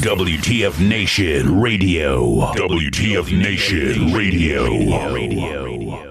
WTF Nation Radio. WTF Nation Radio.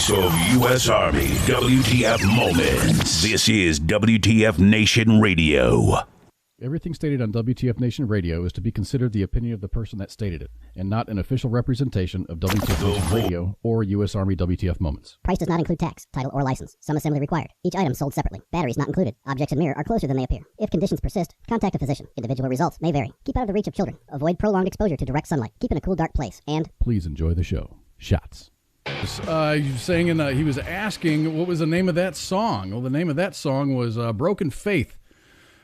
Of U.S. Army WTF moments. This is WTF Nation Radio. Everything stated on WTF Nation Radio is to be considered the opinion of the person that stated it, and not an official representation of WTF Nation Radio or U.S. Army WTF moments. Price does not include tax, title, or license. Some assembly required. Each item sold separately. Batteries not included. Objects in mirror are closer than they appear. If conditions persist, contact a physician. Individual results may vary. Keep out of the reach of children. Avoid prolonged exposure to direct sunlight. Keep in a cool, dark place. And please enjoy the show. Shots. He was saying, he was asking, what was the name of that song? Well, the name of that song was Broken Faith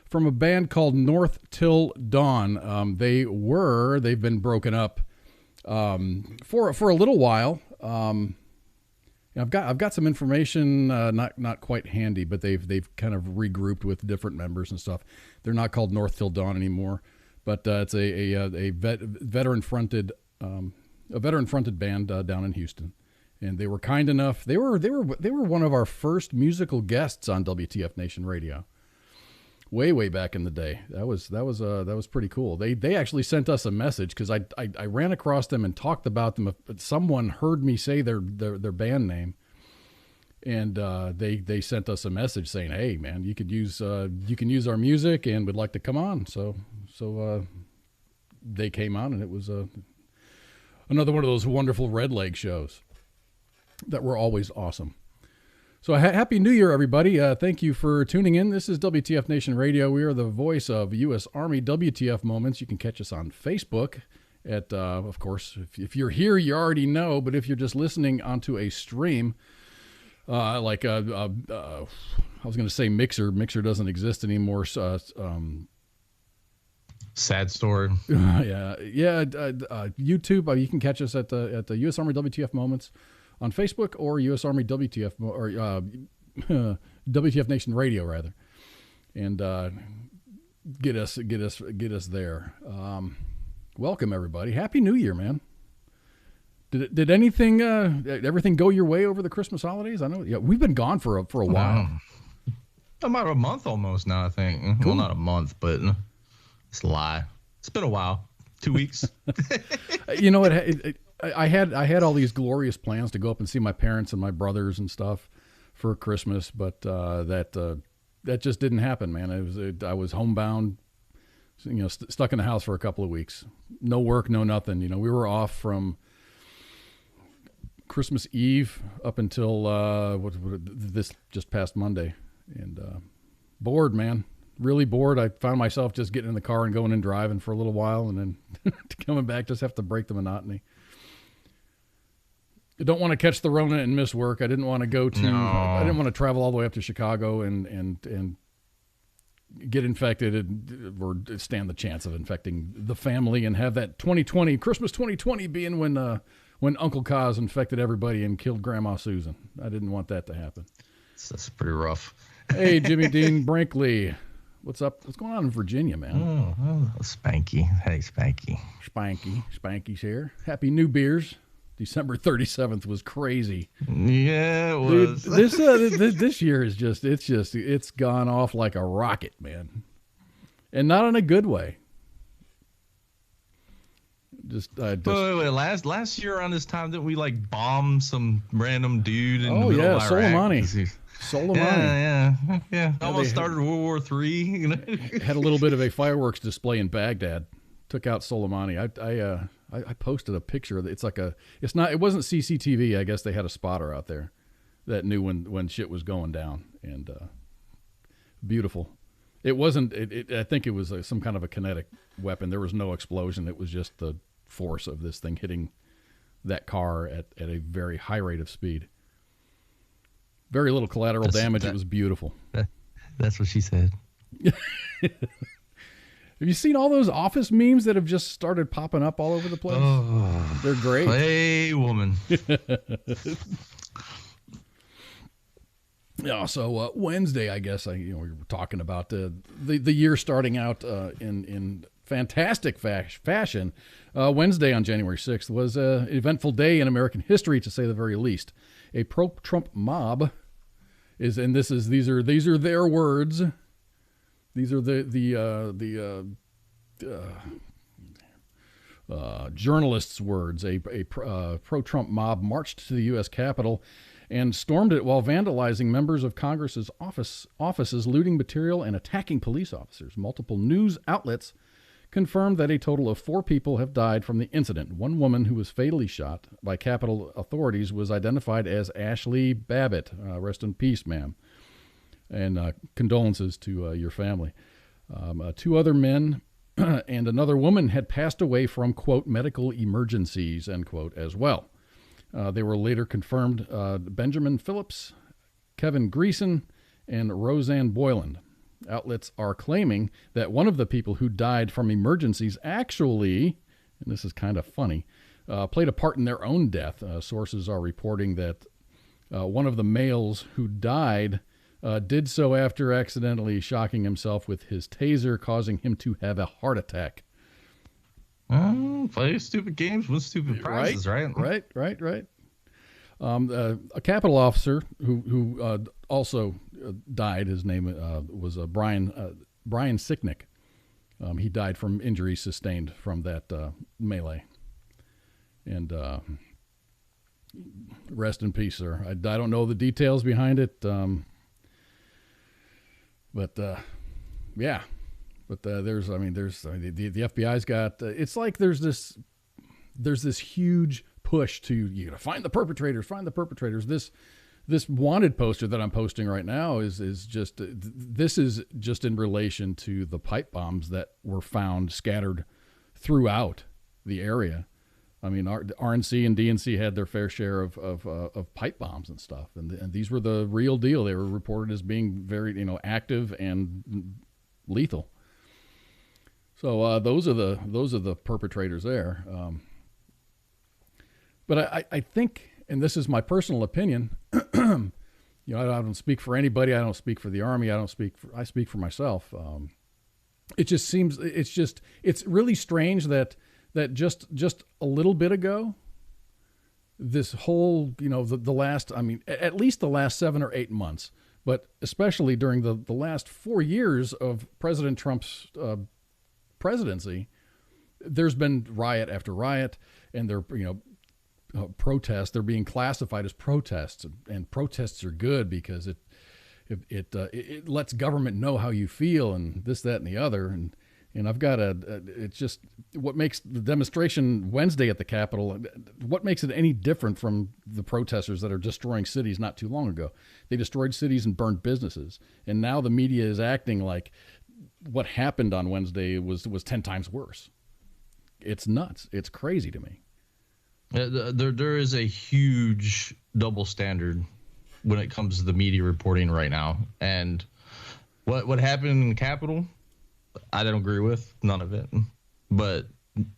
from a band called North Till Dawn. They've been broken up for a little while. I've got some information, not quite handy, but they've kind of regrouped with different members and stuff. They're not called North Till Dawn anymore, but it's a veteran fronted band down in Houston. And they were kind enough. They were one of our first musical guests on WTF Nation Radio. Way back in the day. That was pretty cool. They actually sent us a message because I ran across them and talked about them. Someone heard me say their band name, and they sent us a message saying, "Hey man, you can use our music and would like to come on." So they came on, and it was another one of those wonderful Red Leg shows that were always awesome. So Happy New Year, everybody. Thank you for tuning in. This is WTF Nation Radio. We are the voice of U.S. Army WTF Moments. You can catch us on Facebook at, of course, if you're here, you already know, but if you're just listening onto a stream, I was going to say Mixer. Mixer doesn't exist anymore. Sad story. YouTube. You can catch us at the U.S. Army WTF Moments on Facebook or U.S. Army WTF or WTF Nation Radio rather, and get us there. Welcome everybody. Happy New Year, man. Did anything everything go your way over the Christmas holidays? I know we've been gone for a while. About a month almost now, I think. Cool. Well, not a month, but it's a lie. It's been a while. 2 weeks. You know what? I had all these glorious plans to go up and see my parents and my brothers and stuff for Christmas, but that just didn't happen, man. I was homebound, stuck in the house for a couple of weeks. No work, no nothing. We were off from Christmas Eve up until this just past Monday, and bored, man. Really bored. I found myself just getting in the car and going and driving for a little while, and then coming back, just have to break the monotony. I don't want to catch the Rona and miss work. I didn't want to I didn't want to travel all the way up to Chicago and get infected or stand the chance of infecting the family and have that Christmas 2020 being when Uncle Koz infected everybody and killed Grandma Susan. I didn't want that to happen. That's pretty rough. Hey, Jimmy Dean Brinkley. What's up? What's going on in Virginia, man? Oh, Spanky. Hey, Spanky. Spanky's here. Happy New Beers. December 37th was crazy. Yeah, it was. Dude, this year is it's gone off like a rocket, man. And not in a good way. Wait. Last year around this time, didn't we bomb some random dude in the middle of Iraq? Soleimani. Yeah. Almost started World War III. Had a little bit of a fireworks display in Baghdad. Took out Soleimani. I posted a picture. It wasn't CCTV. I guess they had a spotter out there that knew when shit was going down, and beautiful. It wasn't. I think it was some kind of a kinetic weapon. There was no explosion. It was just the force of this thing hitting that car at a very high rate of speed. Very little collateral damage. It was beautiful. That's what she said. Have you seen all those Office memes that have just started popping up all over the place? Oh, they're great. Hey, woman. Yeah. So Wednesday, I guess we were talking about the year starting out in fantastic fashion. Wednesday on January 6th was an eventful day in American history, to say the very least. A pro-Trump mob these are their words. These are the journalists' words. A pro-Trump mob marched to the U.S. Capitol and stormed it while vandalizing members of Congress's offices, looting material, and attacking police officers. Multiple news outlets confirmed that a total of 4 people have died from the incident. One woman who was fatally shot by Capitol authorities was identified as Ashley Babbitt. Rest in peace, ma'am. And condolences to your family. 2 other men and another woman had passed away from, quote, medical emergencies, end quote, as well. They were later confirmed Benjamin Phillips, Kevin Greason, and Roseanne Boyland. Outlets are claiming that one of the people who died from emergencies actually, and this is kind of funny, played a part in their own death. Sources are reporting that one of the males who died did so after accidentally shocking himself with his taser, causing him to have a heart attack. Play stupid games with stupid prizes, right? Right. A Capitol officer who also died. His name was Brian Sicknick. He died from injuries sustained from that melee. And rest in peace, sir. I don't know the details behind it, but yeah. But there's the FBI's got. It's like there's this huge push to find the perpetrators. Find the perpetrators. This wanted poster that I'm posting right now is just this is just in relation to the pipe bombs that were found scattered throughout the area. I mean, RNC and DNC had their fair share of pipe bombs and stuff, and these were the real deal. They were reported as being very active and lethal. So those are the perpetrators there. But I think, and this is my personal opinion, I don't speak for anybody. I don't speak for the Army. I speak for myself. It just seems it's really strange that just a little bit ago, this whole, the last, at least the last 7 or 8 months, but especially during the last 4 years of President Trump's presidency, there's been riot after riot, and they're, protests. They're being classified as protests, and protests are good because it lets government know how you feel, and this, that, and the other, and I've got it's just what makes the demonstration Wednesday at the Capitol, what makes it any different from the protesters that are destroying cities not too long ago. They destroyed cities and burned businesses, and now the media is acting like what happened on Wednesday was 10 times worse. It's nuts. It's crazy to me. There is a huge double standard when it comes to the media reporting right now. And what happened in the Capitol, I don't agree with none of it. But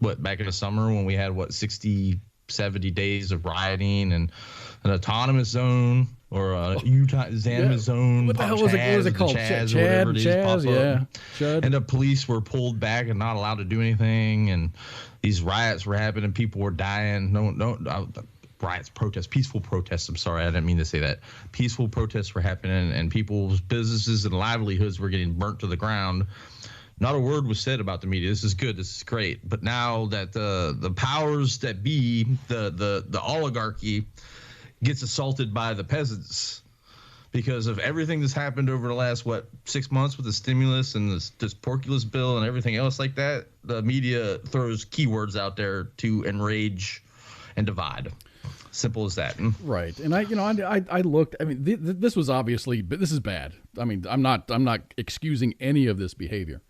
back in the summer when we had 60, 70 days of rioting and an autonomous zone or a Utah Xanima zone. What the hell was it called? Chad, yeah. Chad. And the police were pulled back and not allowed to do anything. And these riots were happening. People were dying. Riots, protests, peaceful protests. I'm sorry, I didn't mean to say that. Peaceful protests were happening, and people's businesses and livelihoods were getting burnt to the ground. Not a word was said about the media. This is good. This is great. But now that the powers that be, the oligarchy, gets assaulted by the peasants because of everything that's happened over the last 6 months with the stimulus and this porculus bill and everything else like that, the media throws keywords out there to enrage and divide. Simple as that. Right. And I looked. I mean, this was obviously, but this is bad. I mean, I'm not excusing any of this behavior.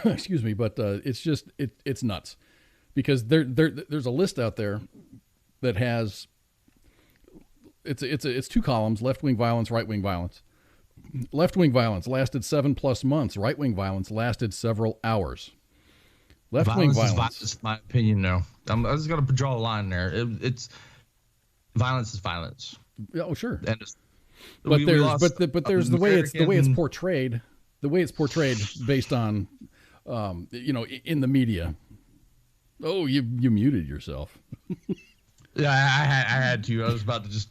Excuse me, but it's just it's nuts, because there's a list out there that has it's 2 columns: left-wing violence, right-wing violence. Left-wing violence lasted 7+ months. Right-wing violence lasted several hours. Left-wing violence is my opinion. No, I'm just gonna draw a line there. It's violence is violence. Oh, sure. And but there's the way it's portrayed. The way it's portrayed based on, in the media. Oh, you muted yourself. Yeah, I had to. I was about to just.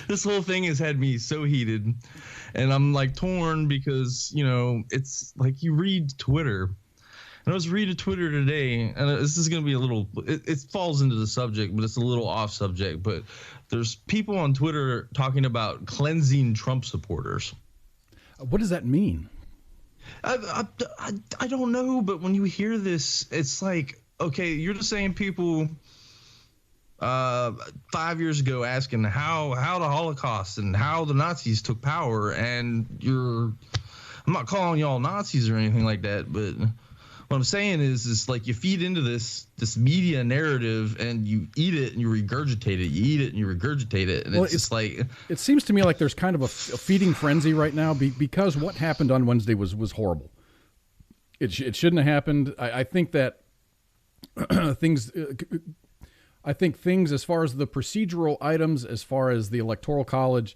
This whole thing has had me so heated, and I'm like torn because it's like you read Twitter. And I was reading Twitter today, and this is going to be a little, it falls into the subject, but it's a little off subject. But there's people on Twitter talking about cleansing Trump supporters. What does that mean? I don't know, but when you hear this, it's like, okay, you're the same people 5 years ago asking how the Holocaust and how the Nazis took power, and I'm not calling y'all Nazis or anything like that, but what I'm saying is like you feed into this media narrative and you eat it and you regurgitate it. You eat it and you regurgitate it. And it's just like... It seems to me like there's kind of a feeding frenzy right now because what happened on Wednesday was horrible. It shouldn't have happened. I think that things as far as the procedural items, as far as the Electoral College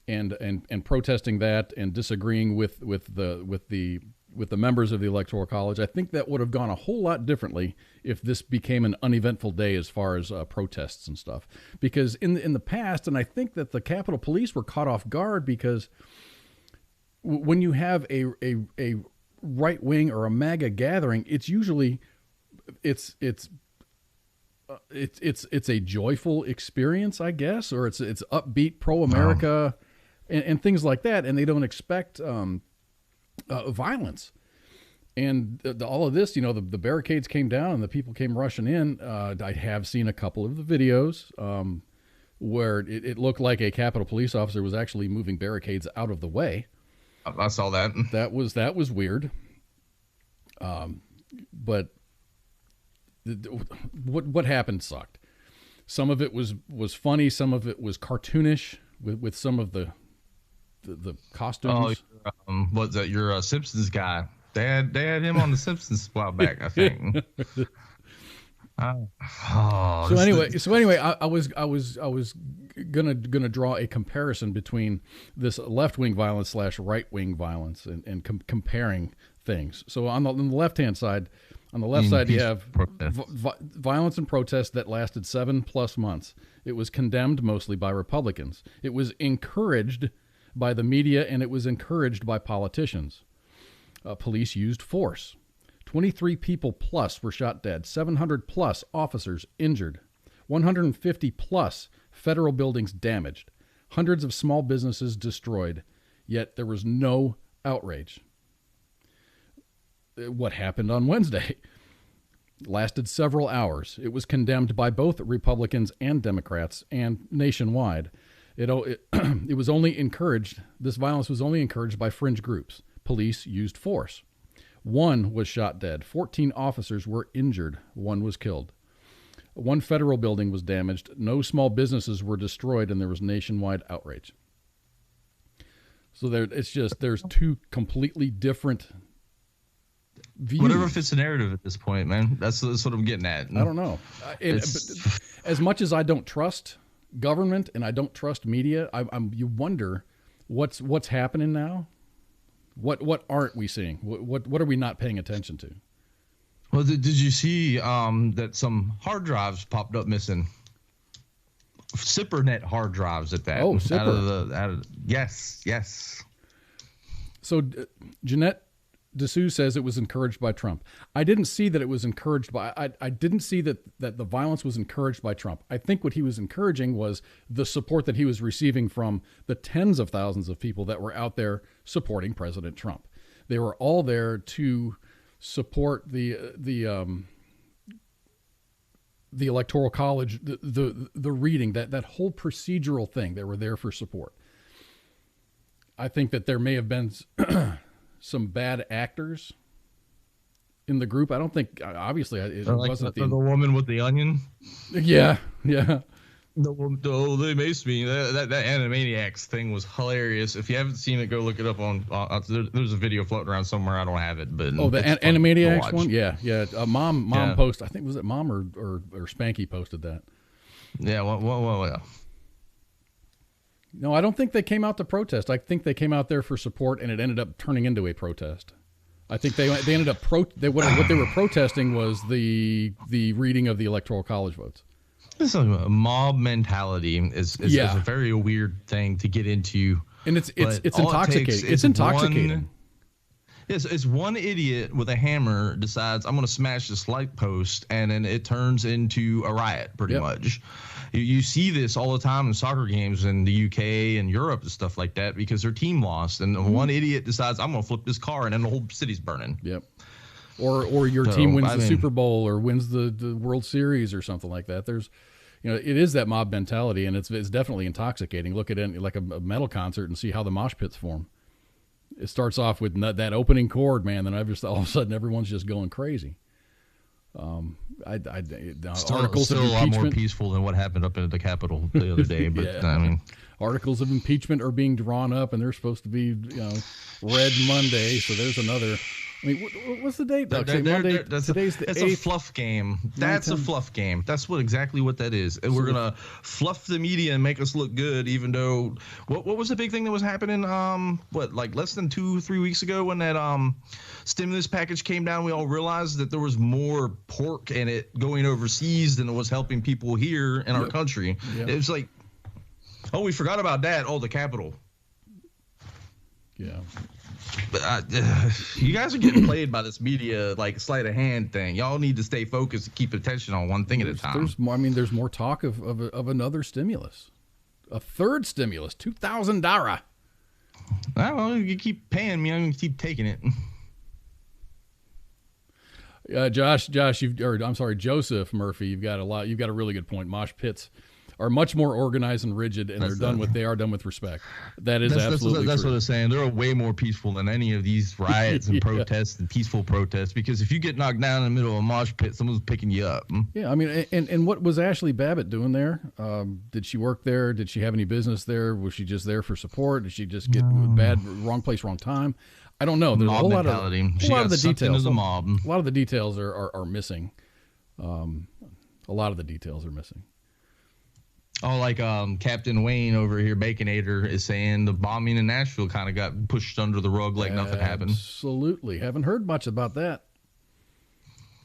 and protesting that and disagreeing with with the members of the Electoral College. I think that would have gone a whole lot differently if this became an uneventful day as far as protests and stuff. Because in the past, and I think that the Capitol Police were caught off guard because when you have a right wing or a MAGA gathering, it's usually it's a joyful experience, I guess, or it's upbeat, pro-America, and things like that, and they don't expect violence. And all of this, the barricades came down and the people came rushing in. I have seen a couple of the videos where it looked like a Capitol Police officer was actually moving barricades out of the way. I saw that. That was weird. But what happened sucked. Some of it was funny. Some of it was cartoonish with some of the costumes. Oh, what's that? You're a Simpsons guy. They had him on the Simpsons a while back, I think. So anyway, I was gonna draw a comparison between this left-wing violence / right-wing violence and comparing things. So on the left-hand side, on the left side, you have violence and protests that lasted 7+ months. It was condemned mostly by Republicans. It was encouraged by the media, and it was encouraged by politicians. Police used force. 23 people plus were shot dead. 700 plus officers injured. 150 plus federal buildings damaged. Hundreds of small businesses destroyed. Yet there was no outrage. What happened on Wednesday lasted several hours. It was condemned by both Republicans and Democrats and nationwide. It was only encouraged, this violence was only encouraged by fringe groups. Police used force. 1 was shot dead. 14 officers were injured. 1 was killed. 1 federal building was damaged. No small businesses were destroyed, and there was nationwide outrage. So there's 2 completely different views. Whatever fits the narrative at this point, man. That's what I'm getting at. I don't know. But as much as I don't trust government and I don't trust media, you wonder what's happening now. What aren't we seeing? What are we not paying attention to? Well, did you see that some hard drives popped up missing? SIPRnet hard drives at that. Oh, SIPR. Yes. So Jeanette Dessous says it was encouraged by Trump. I didn't see that it was encouraged by. I didn't see that the violence was encouraged by Trump. I think what he was encouraging was the support that he was receiving from the tens of thousands of people that were out there supporting President Trump. They were all there to support the Electoral College, the reading, that whole procedural thing. They were there for support. I think that there may have been some bad actors in the group. I don't think, obviously, it wasn't the woman with the onion. Yeah. They maced me. That Animaniacs thing was hilarious. If you haven't seen it, go look it up on there's a video floating around somewhere. I don't have it, but the Animaniacs one. Yeah. Mom posted. I think, was it Mom or Spanky posted that? Yeah. Well. No, I don't think they came out to protest. I think they came out there for support, and it ended up turning into a protest. I think they ended up what they were protesting was the reading of the Electoral College votes. This is a mob mentality is a very weird thing to get into, and it's intoxicating. It's intoxicating. It's one idiot with a hammer decides I'm going to smash this light post, and then it turns into a riot pretty much. You see this all the time in soccer games in the UK and Europe and stuff like that because their team lost, and one idiot decides I'm going to flip this car, and then the whole city's burning. Yep. Or your team wins the Super Bowl or wins the World Series or something like that. There's, it is that mob mentality, and it's definitely intoxicating. Look at it like a metal concert and see how the mosh pits form. It starts off with that opening chord, man. Then all of a sudden everyone's just going crazy. Articles still a lot more peaceful than what happened up at the Capitol the other day. But articles of impeachment are being drawn up, and they're supposed to be, Red Monday. So there's another I mean, what's the date? Okay, Monday. Today's the 8th. It's a fluff game. That's a fluff game. That's exactly what that is. And we're gonna fluff the media and make us look good, even though what was the big thing that was happening? Like less than 2-3 weeks ago when that stimulus package came down, we all realized that there was more pork in it going overseas than it was helping people here in our country. Yep. It was like, oh, we forgot about that. Oh, the Capitol. Yeah. But you guys are getting played by this media like sleight of hand thing. Y'all need to stay focused and keep attention on one thing at a time. There's more talk of another stimulus, a third stimulus, $2,000. Well, you keep paying me, I'm gonna keep taking it. Joseph Murphy, you've got a really good point. Mosh pits are much more organized and rigid, and they are done with respect. That's absolutely that's true. what I'm saying. They're way more peaceful than any of these riots and protests and peaceful protests, because if you get knocked down in the middle of a mosh pit, someone's picking you up. Yeah, I mean, and what was Ashley Babbitt doing there? Did she work there? Did she have any business there? Was she just there for support? Did she just get wrong place, wrong time? I don't know. There's a whole lot of the details. A lot of the details are missing. A lot of the details are missing. Oh, like Captain Wayne over here, Baconator, is saying the bombing in Nashville kind of got pushed under the rug like nothing happened. Absolutely. Haven't heard much about that.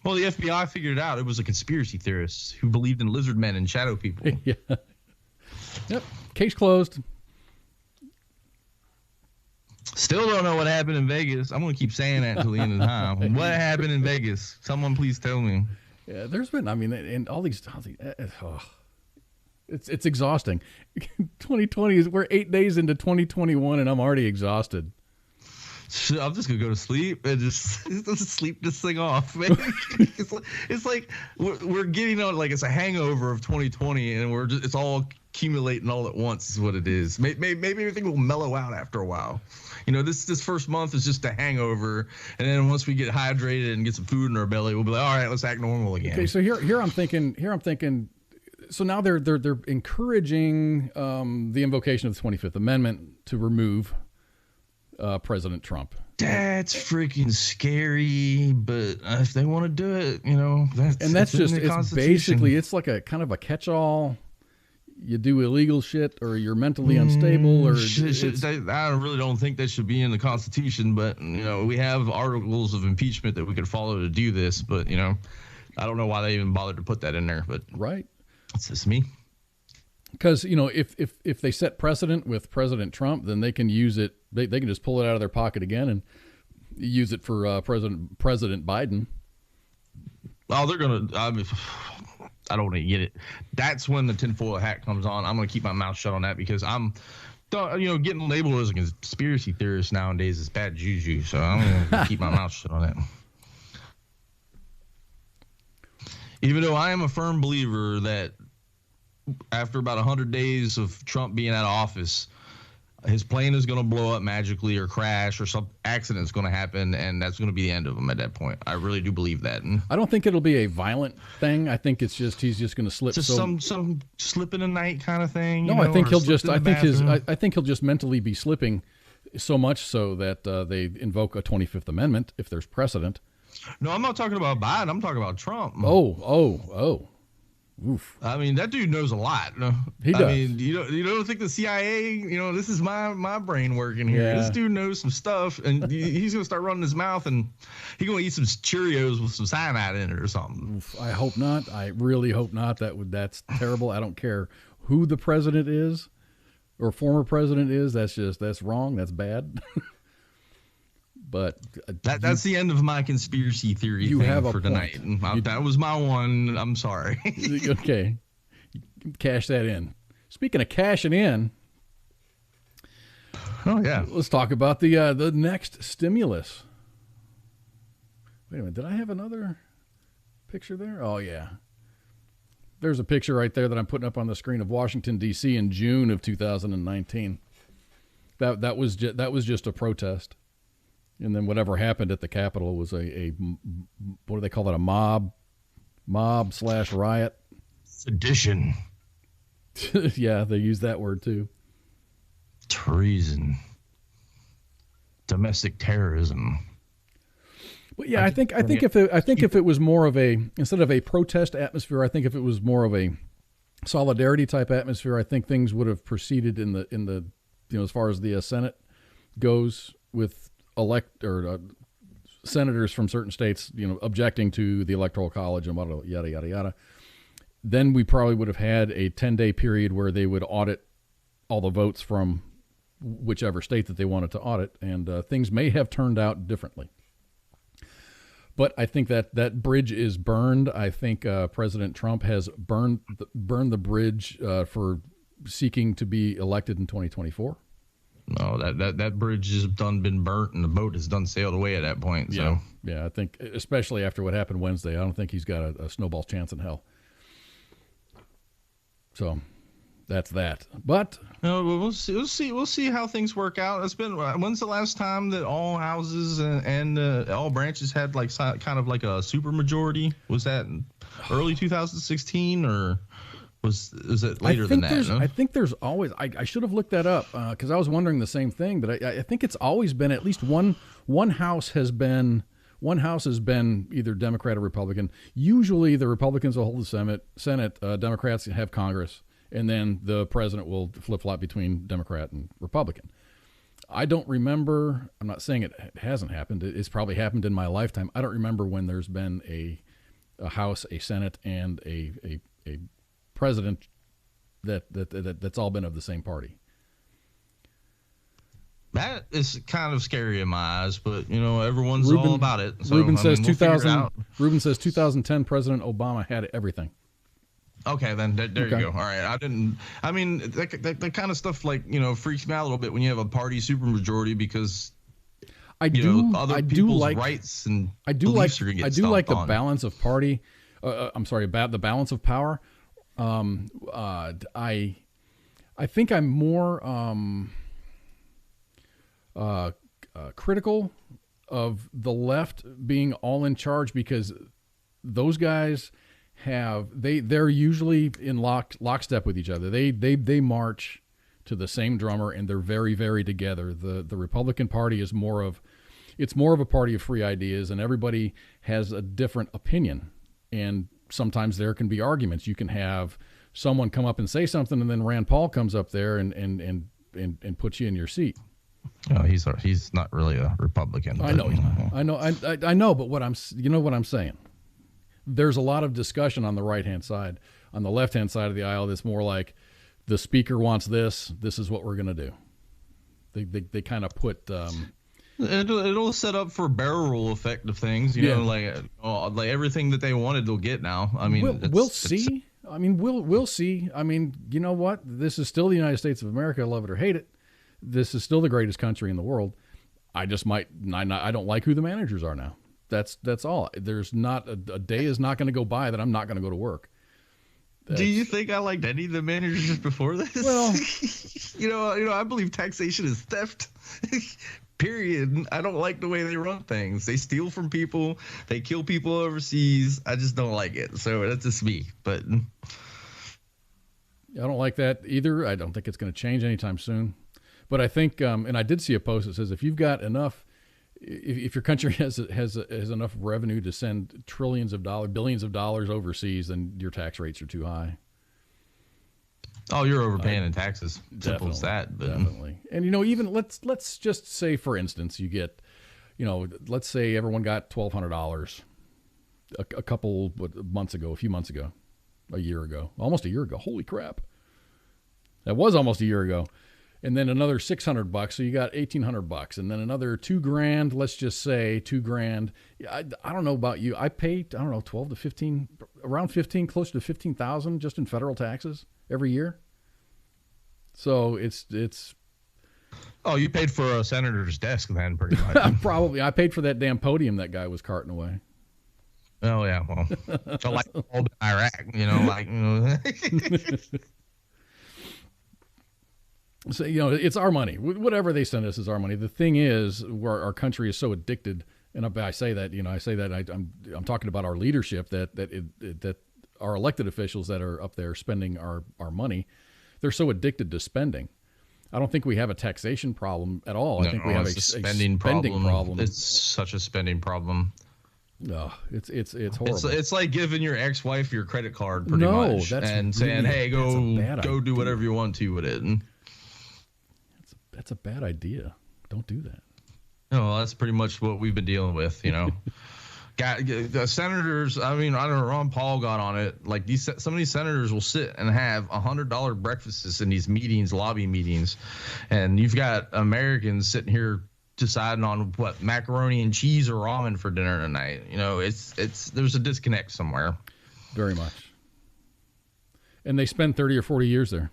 Well, the FBI figured it out. It was a conspiracy theorist who believed in lizard men and shadow people. Yeah. Yep. Case closed. Still don't know what happened in Vegas. I'm going to keep saying that until the end of the time. What happened in Vegas? Someone please tell me. Yeah, there's been, and all these it's exhausting. 2020 we're 8 days into 2021 and I'm already exhausted. I'm just gonna go to sleep and just sleep this thing off, man. It's like we're getting on like it's a hangover of 2020 and it's all accumulating all at once is what it is. Maybe everything will mellow out after a while. This first month is just a hangover, and then once we get hydrated and get some food in our belly, we'll be like, all right, let's act normal again. Okay, so here I'm thinking. So now they're encouraging the invocation of the 25th Amendment to remove President Trump. That's freaking scary, but if they want to do it, it's basically it's like a kind of a catch-all. You do illegal shit, or you're mentally unstable, or I really don't think that should be in the Constitution. But we have articles of impeachment that we could follow to do this. But I don't know why they even bothered to put that in there. But right. It's just me. Because, if they set precedent with President Trump, then they can use it. They can just pull it out of their pocket again and use it for President Biden. Oh, they're going to. I don't want to get it. That's when the tinfoil hat comes on. I'm going to keep my mouth shut on that because I'm, getting labeled as a conspiracy theorist nowadays is bad juju. So I'm going to keep my mouth shut on that. Even though I am a firm believer that after about 100 days of Trump being out of office, his plane is going to blow up magically or crash or some accident is going to happen, and that's going to be the end of him at that point. I really do believe that. I don't think it'll be a violent thing. I think it's just he's just going to slip. Just some slip in the night kind of thing. No, I think he'll just. I think he'll just mentally be slipping so much so that they invoke a 25th Amendment if there's precedent. No, I'm not talking about Biden. I'm talking about Trump. Oh. Oof. I mean, that dude knows a lot. He does. I mean, you don't think the CIA, this is my brain working here. Yeah. This dude knows some stuff, and he's going to start running his mouth, and he's going to eat some Cheerios with some cyanide in it or something. Oof, I hope not. I really hope not. That's terrible. I don't care who the president is or former president is. That's wrong. That's bad. But that's the end of my conspiracy theory thing for tonight. That was my one. I'm sorry. Okay. Cash that in. Speaking of cashing in. Oh, yeah. Let's talk about the next stimulus. Wait a minute. Did I have another picture there? Oh, yeah. There's a picture right there that I'm putting up on the screen of Washington, D.C. in June of 2019. That was just a protest. And then whatever happened at the Capitol was a what do they call it? A mob/riot. Sedition. Yeah, they use that word too. Treason. Domestic terrorism. But yeah, I think if it was more of a, instead of a protest atmosphere, I think if it was more of a solidarity type atmosphere, I think things would have proceeded in the as far as the Senate goes, with senators from certain states, objecting to the Electoral College and yada yada yada. Then we probably would have had a 10-day period where they would audit all the votes from whichever state that they wanted to audit, and things may have turned out differently. But I think that bridge is burned. I think President Trump has burned the bridge for seeking to be elected in 2024. No, that bridge has been burnt, and the boat has sailed away at that point. So yeah, I think especially after what happened Wednesday, I don't think he's got a snowball's chance in hell. So that's that. But no, we'll see how things work out. It's been, when's the last time that all houses and all branches had like kind of like a super majority? Was that early 2016 or was it later than that? No? I think there's always. I should have looked that up because I was wondering the same thing. But I think it's always been at least one house has been either Democrat or Republican. Usually the Republicans will hold the Senate, Democrats have Congress, and then the president will flip-flop between Democrat and Republican. I don't remember. I'm not saying it hasn't happened. It's probably happened in my lifetime. I don't remember when there's been a House, a Senate, and a president that's all been of the same party. That is kind of scary in my eyes, but everyone's all about it. So, Ruben says 2010 President Obama had everything. Okay, then there you go. All right, that kind of stuff freaks me out a little bit when you have a party supermajority, because other people's rights and beliefs are going to get stomped on. The balance of party. The balance of power. I think I'm more critical of the left being all in charge, because those guys they're usually in lockstep with each other. They march to the same drummer, and they're very, very together. The Republican Party is more of a party of free ideas, and everybody has a different opinion, and sometimes there can be arguments. You can have someone come up and say something, and then Rand Paul comes up there and puts you in your seat. No, he's not really a Republican. I know he's not. I know, but what I'm saying. There's a lot of discussion on the right-hand side. On the left-hand side of the aisle, it's more like the speaker wants this. This is what we're going to do. They kind of put. It'll set up for barrel roll effect of things. Like everything that they wanted, they'll get now. I mean, we'll see. We'll see. You know what? This is still the United States of America. Love it or hate it. This is still the greatest country in the world. I don't like who the managers are now. That's all. There's not a day is not going to go by that I'm not going to go to work. Do you think I liked any of the managers before this? Well, I believe taxation is theft. Period. I don't like the way they run things. They steal from people. They kill people overseas. I just don't like it. So that's just me. But I don't like that either. I don't think it's going to change anytime soon. But I think, and I did see a post that says if you've got enough, if your country has enough revenue to send billions of dollars overseas, then your tax rates are too high. Oh, you're overpaying in taxes. Simple as that. But. Definitely. And even let's just say, for instance, you get, let's say everyone got $1,200 a few months ago, almost a year ago. Holy crap! That was almost a year ago. And then another $600, so you got $1,800, and then another $2,000. Let's just say $2,000. I don't know about you. I pay 12 to 15, around 15, close to 15,000 just in federal taxes every year. So it's. Oh, you paid for a senator's desk then, pretty much. Probably. I paid for that damn podium that guy was carting away. Oh yeah, well, so like in Iraq, So, it's our money. Whatever they send us is our money. The thing is, where our country is so addicted, and I say that, I'm talking about our leadership, that our elected officials that are up there spending our money, they're so addicted to spending. I don't think we have a taxation problem at all. I think we have a spending problem. It's such a spending problem. No, it's horrible. It's like giving your ex-wife your credit card pretty much and saying, "Hey, go do whatever you want to with it." That's a bad idea. Don't do that. No, that's pretty much what we've been dealing with, The senators, I don't know, Ron Paul got on it. Like some of these senators will sit and have $100 breakfasts in these meetings, lobby meetings, and you've got Americans sitting here deciding on what macaroni and cheese or ramen for dinner tonight. There's a disconnect somewhere. Very much. And they spend 30 or 40 years there.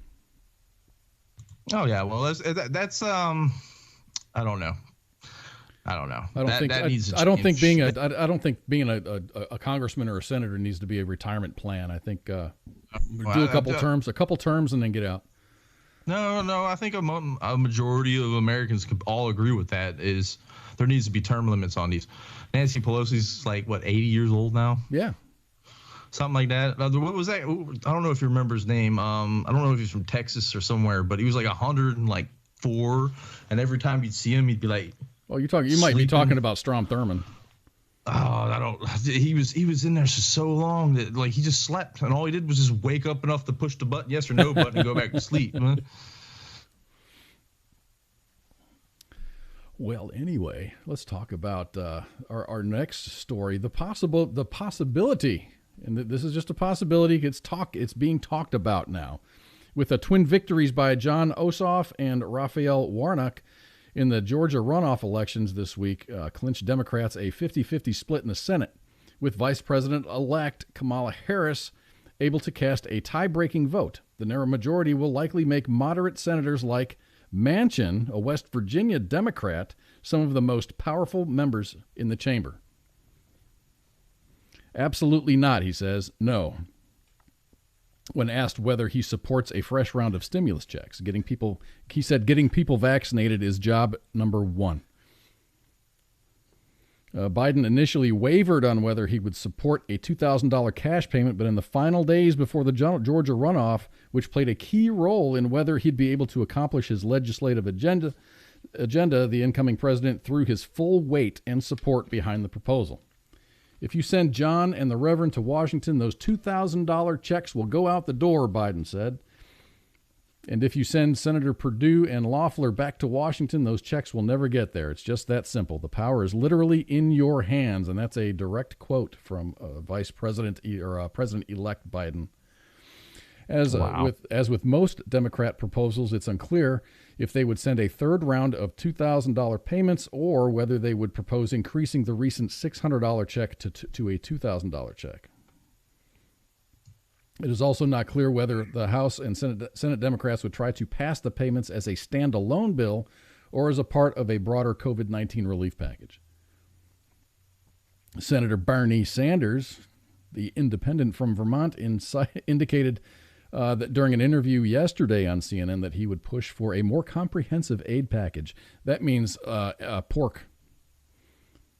Oh yeah, well that's I don't know. I don't think being a congressman or a senator needs to be a retirement plan. I think do a couple terms and then get out. No. I think a majority of Americans could all agree with that. Is there needs to be term limits on these. Nancy Pelosi's like 80 years old now. Yeah, something like that. What was that? I don't know if you remember his name. I don't know if he's from Texas or somewhere, but he was like 104, and every time you'd see him, he'd be like. Oh, you might be talking about Strom Thurmond. Oh, he was in there for so long that he just slept, and all he did was just wake up enough to push the button, yes or no button, and go back to sleep. Well, anyway, let's talk about our next story. The possibility, and this is just a possibility. It's being talked about now, with twin victories by John Ossoff and Raphael Warnock. In the Georgia runoff elections this week, clinched Democrats a 50-50 split in the Senate, with Vice President-elect Kamala Harris able to cast a tie-breaking vote. The narrow majority will likely make moderate senators like Manchin, a West Virginia Democrat, some of the most powerful members in the chamber. Absolutely not, he says. No. When asked whether he supports a fresh round of stimulus checks, he said getting people vaccinated is job number one. Biden initially wavered on whether he would support a $2,000 cash payment, but in the final days before the Georgia runoff, which played a key role in whether he'd be able to accomplish his legislative agenda, the incoming president threw his full weight and support behind the proposal. If you send John and the Reverend to Washington, those $2,000 checks will go out the door, Biden said. And if you send Senator Perdue and Loeffler back to Washington, those checks will never get there. It's just that simple. The power is literally in your hands. And that's a direct quote from Vice President or President-elect Biden. As with most Democrat proposals, it's unclear if they would send a third round of $2,000 payments or whether they would propose increasing the recent $600 check to a $2,000 check. It is also not clear whether the House and Senate Democrats would try to pass the payments as a standalone bill or as a part of a broader COVID-19 relief package. Senator Bernie Sanders, the independent from Vermont, indicated that during an interview yesterday on CNN that he would push for a more comprehensive aid package. That means pork.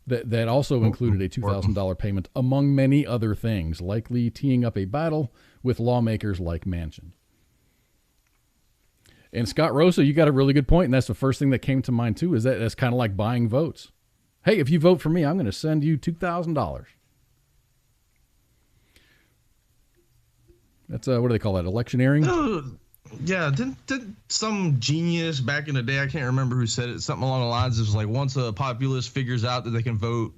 That also included a $2,000 payment, among many other things, likely teeing up a battle with lawmakers like Manchin. And Scott Rosa, you got a really good point, and that's the first thing that came to mind, too, is that it's kind of like buying votes. Hey, if you vote for me, I'm going to send you $2,000. That's what do they call that? Electioneering? Yeah, didn't some genius back in the day, I can't remember who said it, something along the lines of like once a populace figures out that they can vote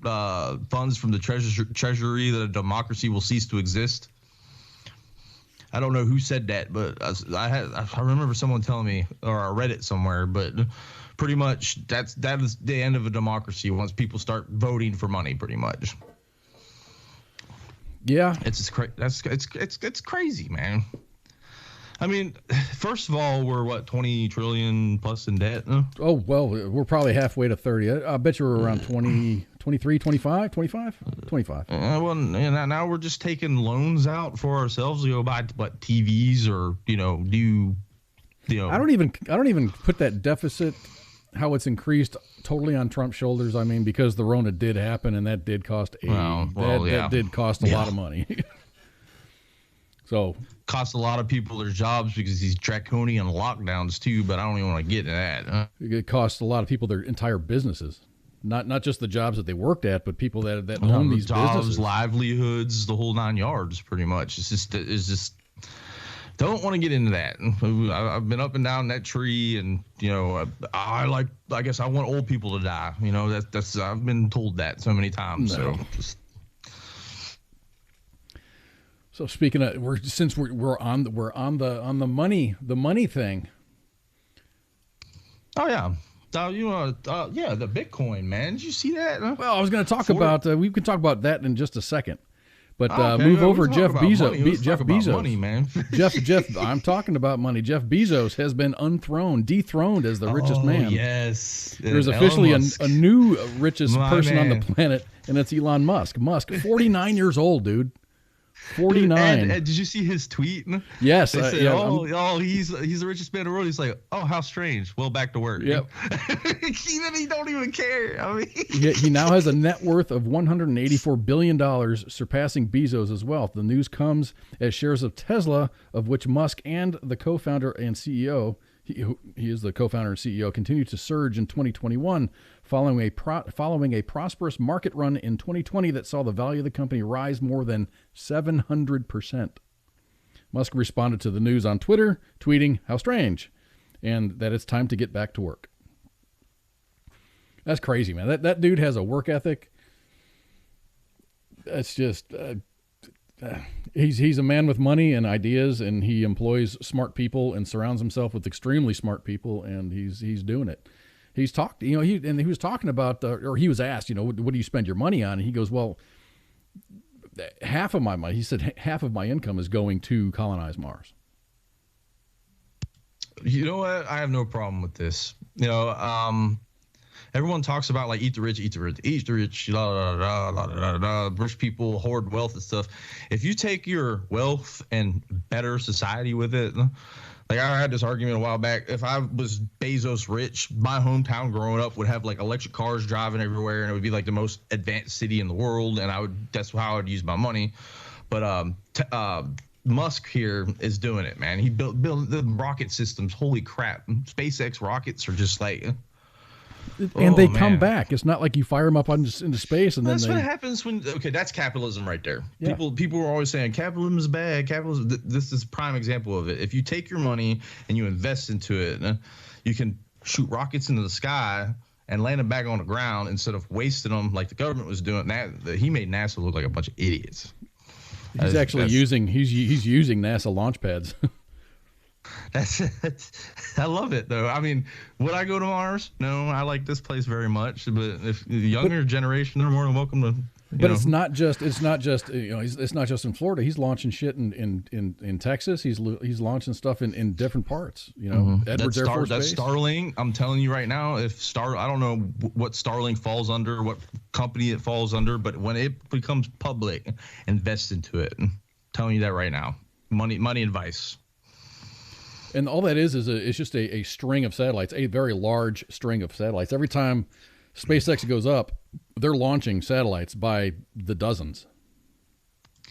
funds from the treasury, that a democracy will cease to exist. I don't know who said that, but I remember someone telling me, or I read it somewhere, but pretty much that is the end of a democracy once people start voting for money, pretty much. Yeah, it's crazy, man. I mean, first of all, we're what, 20 trillion plus in debt? No? Oh, well, we're probably halfway to 30. I bet you we're around 20, 23, 25, 25, 25. Well, now we're just taking loans out for ourselves to go buy what, TVs or new. I don't even put that deficit, how it's increased, totally on Trump's shoulders. I mean, because the Rona did happen, and that did cost that did cost a lot of money. So costs a lot of people their jobs because these draconian lockdowns too. But I don't even want to get into that. It costs a lot of people their entire businesses, not just the jobs that they worked at, but people that Own own these jobs, businesses, livelihoods, the whole 9 yards, pretty much. It's just. Don't want to get into that. I've been up and down that tree, and I guess I want old people to die. That's I've been told that so many times. No. So speaking of, we're on the money thing. Oh yeah. The Bitcoin, man. Did you see that? Well, I was going to talk about. We can talk about that in just a second. But okay, move over, Jeff Bezos. Jeff Bezos, money, man. Jeff. I'm talking about money. Jeff Bezos has been dethroned as the richest man. Yes, there's officially a new richest person on the planet, and it's Elon Musk. 49 years old, dude. 49. And did you see his tweet? Yes. They said, he's the richest man in the world. He's like, oh, how strange. Well, back to work. Yep. He don't even care. I mean, he now has a net worth of $184 billion, surpassing Bezos' wealth. The news comes as shares of Tesla, of which Musk and the co-founder and CEO, he is the co-founder and CEO, continue to surge in 2021, following a prosperous market run in 2020 that saw the value of the company rise more than 700%. Musk responded to the news on Twitter, tweeting, "How strange," and that it's time to get back to work. That's crazy, man. That dude has a work ethic. That's just... He's a man with money and ideas, and he employs smart people and surrounds himself with extremely smart people, and he's doing it. He's talked, he was talking about, or he was asked, what do you spend your money on? And he goes, well, half of my money, he said, half of my income is going to colonize Mars. You know what? I have no problem with this. Everyone talks about like eat the rich, la la la la la la. Rich people hoard wealth and stuff. If you take your wealth and better society with it, like I had this argument a while back. If I was Bezos rich, my hometown growing up would have like electric cars driving everywhere, and it would be like the most advanced city in the world. And that's how I would use my money. But Musk here is doing it, man. He built the rocket systems. Holy crap! SpaceX rockets are just like. And they come back. It's not like you fire them up into space and that's what happens when. Okay, that's capitalism right there. Yeah. People are always saying capitalism is bad. Capitalism. This is a prime example of it. If you take your money and you invest into it, you can shoot rockets into the sky and land them back on the ground instead of wasting them like the government was doing. He made NASA look like a bunch of idiots. He's actually using NASA launch pads. I love it though. I mean, would I go to Mars? No, I like this place very much. But if the younger generation, they're more than welcome to. It's not just it's not just in Florida. He's launching shit in Texas. He's launching stuff in different parts. Edwards Air Force Base. That's Starlink. I'm telling you right now, I don't know what Starlink falls under, what company it falls under, but when it becomes public, invest into it. I'm telling you that right now. Money advice. And all that is it's just a string of satellites, a very large string of satellites. Every time SpaceX goes up, they're launching satellites by the dozens.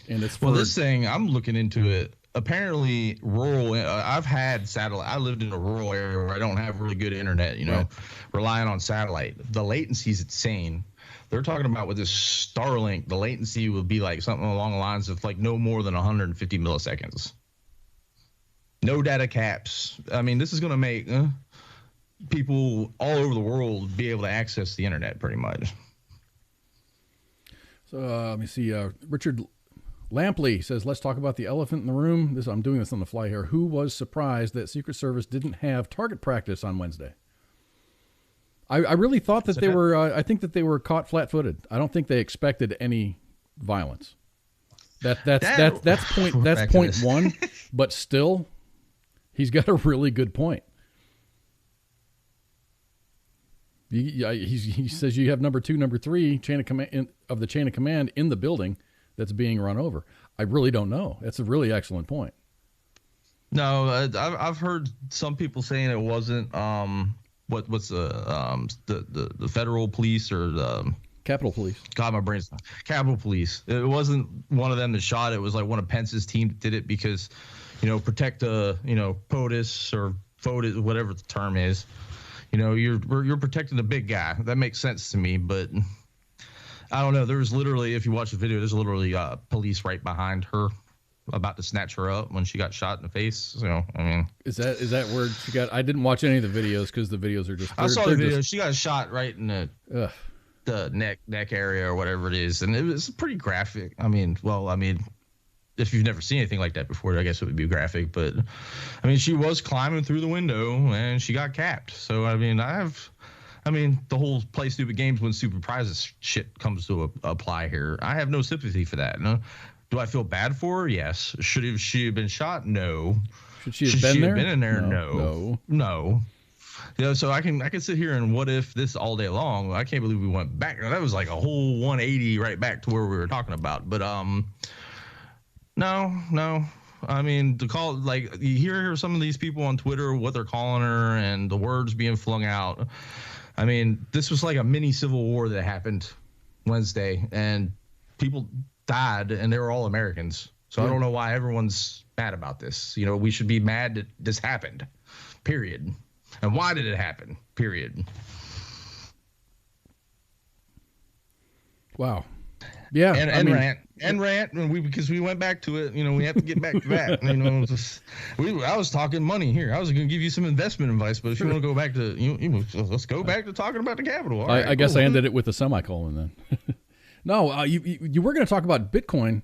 And it's this thing, I'm looking into it. Apparently, rural. I've had satellite. I lived in a rural area where I don't have really good internet. Relying on satellite. The latency is insane. They're talking about with this Starlink, the latency will be like something along the lines of like no more than 150 milliseconds. No data caps. I mean, this is going to make people all over the world be able to access the internet pretty much. So let me see. Richard Lampley says, let's talk about the elephant in the room. I'm doing this on the fly here. Who was surprised that Secret Service didn't have target practice on Wednesday? I really thought that they were, I think that they were caught flat-footed. I don't think they expected any violence. That's point one, but still... He's got a really good point. He says you have number 2, number 3 chain of command of the chain of command in the building that's being run over. I really don't know. That's a really excellent point. No, I've heard some people saying it wasn't what's the federal police or the Capitol Police. God, my brain's Capitol Police. It wasn't one of them that shot. It was like one of Pence's team that did it because, protect POTUS or FOTUS, whatever the term is. You're protecting the big guy. That makes sense to me, but I don't know. There's literally, if you watch the video, there's literally police right behind her, about to snatch her up when she got shot in the face. So I mean, is that where she got? I didn't watch any of the videos because the videos are just. I saw the video. She got shot right in the neck area or whatever it is, and it was pretty graphic. I mean, if you've never seen anything like that before, I guess it would be graphic. But I mean, she was climbing through the window and she got capped. So I mean, the whole play stupid games, win stupid prizes shit comes to apply here. I have no sympathy for that. No. Do I feel bad for her? Yes. Should she have been shot? No. Should she have been in there? No. So I can sit here and what if this all day long. I can't believe we went back. That was like a whole 180 right back to where we were talking about. But no. I mean, to call, like, you hear some of these people on Twitter, what they're calling her and the words being flung out. I mean, this was like a mini civil war that happened Wednesday, and people died, and they were all Americans. So I don't know why everyone's mad about this. We should be mad that this happened, period. And why did it happen, period? Wow. Yeah. And rant, because we went back to it. We have to get back to that. I was talking money here. I was going to give you some investment advice, but if you want to go back to, let's go back to talking about the Capitol. I guess I ended it with a semicolon then. No, you were going to talk about Bitcoin,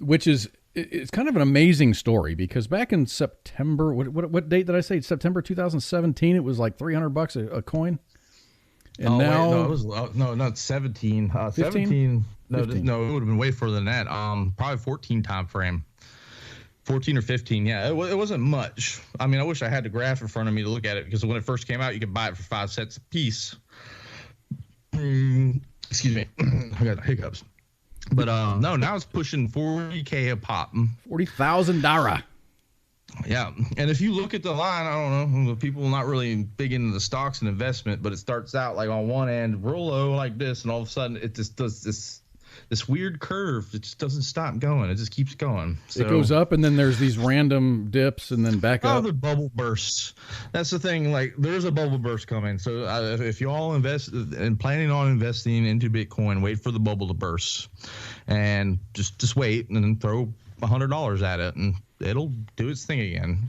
which is it's kind of an amazing story because back in September, what date did I say? September 2017. It was like $300 a coin, and now it was not 17. 17. No, it would have been way further than that. Probably 14 time frame. 14 or 15, yeah. It wasn't much. I mean, I wish I had the graph in front of me to look at it because when it first came out, you could buy it for 5 cents a piece. Excuse me, I got hiccups. But no, now it's pushing $40K a pop. $40,000. Yeah, and if you look at the line, I don't know, people not really big into the stocks and investment, but it starts out like on one end real low like this, and all of a sudden it just does this weird curve. It just doesn't stop going. It just keeps going. So, it goes up, and then there's these random dips, and then back up. Oh, the bubble bursts. That's the thing. Like, there's a bubble burst coming. So if you all invest and planning on investing into Bitcoin, wait for the bubble to burst, and just wait, and then throw $100 at it, and it'll do its thing again.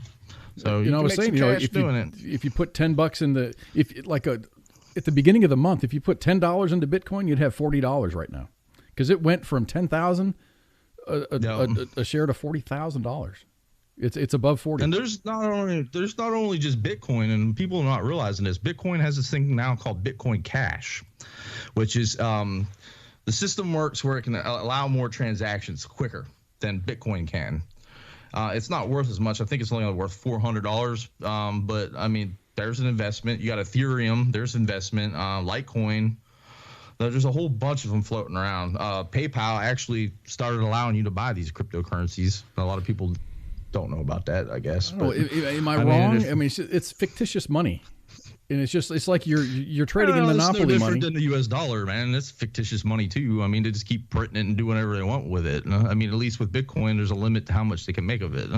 So I was saying, if you put $10 in at the beginning of the month, if you put $10 into Bitcoin, you'd have $40 right now. Because it went from $10,000 a share to $40,000. It's above 40. And there's not only just Bitcoin, and people are not realizing this. Bitcoin has this thing now called Bitcoin Cash, which is the system works where it can allow more transactions quicker than Bitcoin can. It's not worth as much. I think it's only worth $400. But I mean, there's an investment. You got Ethereum. There's investment. Litecoin. There's a whole bunch of them floating around. PayPal actually started allowing you to buy these cryptocurrencies. A lot of people don't know about that, I guess. Am I wrong? It's fictitious money, and it's like you're trading in monopoly money. It's no different than the U.S. dollar, man. It's fictitious money too. I mean, they just keep printing it and do whatever they want with it. I mean, at least with Bitcoin, there's a limit to how much they can make of it.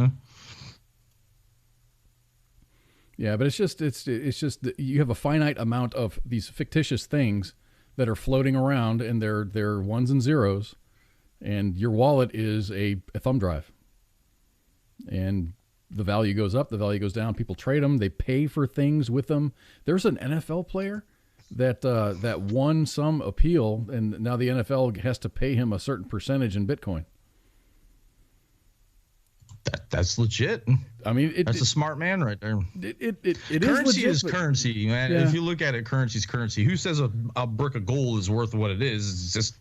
Yeah, but it's just that you have a finite amount of these fictitious things that are floating around, and they're ones and zeros, and your wallet is a thumb drive, and the value goes up, the value goes down. People trade them, they pay for things with them. There's an NFL player that won some appeal, and now the NFL has to pay him a certain percentage in Bitcoin. That's legit. I mean, that's a smart man right there. Currency is currency, man. Yeah. If you look at it, currency's currency. Who says a brick of gold is worth what it is? It's just,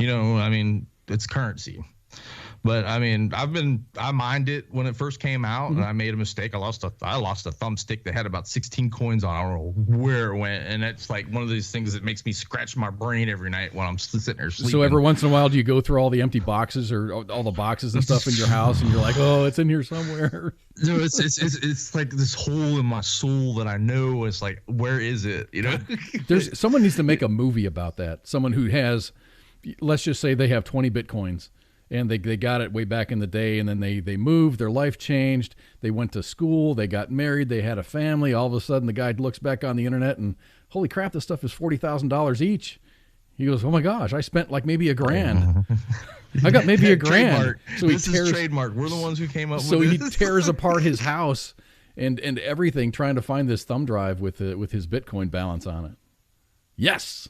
I mean, it's currency. But I mean, I mined it when it first came out, and I made a mistake. I lost a thumbstick that had about 16 coins on it. I don't know where it went, and it's like one of these things that makes me scratch my brain every night when I'm sitting there sleeping. So every once in a while, do you go through all the empty boxes or all the boxes and stuff in your house, and you're like, oh, it's in here somewhere? No, it's like this hole in my soul that I know. It's like, where is it? You know, Someone needs to make a movie about that. Someone who has, let's just say they have 20 Bitcoins. And they got it way back in the day, and then they moved, their life changed, they went to school, they got married, they had a family. All of a sudden, the guy looks back on the internet, and holy crap, this stuff is $40,000 each. He goes, oh my gosh, I spent like maybe $1,000. I got maybe $1,000. Trademark. So this is trademark. We're the ones who came up with it. So he tears apart his house and everything trying to find this thumb drive with his Bitcoin balance on it. Yes.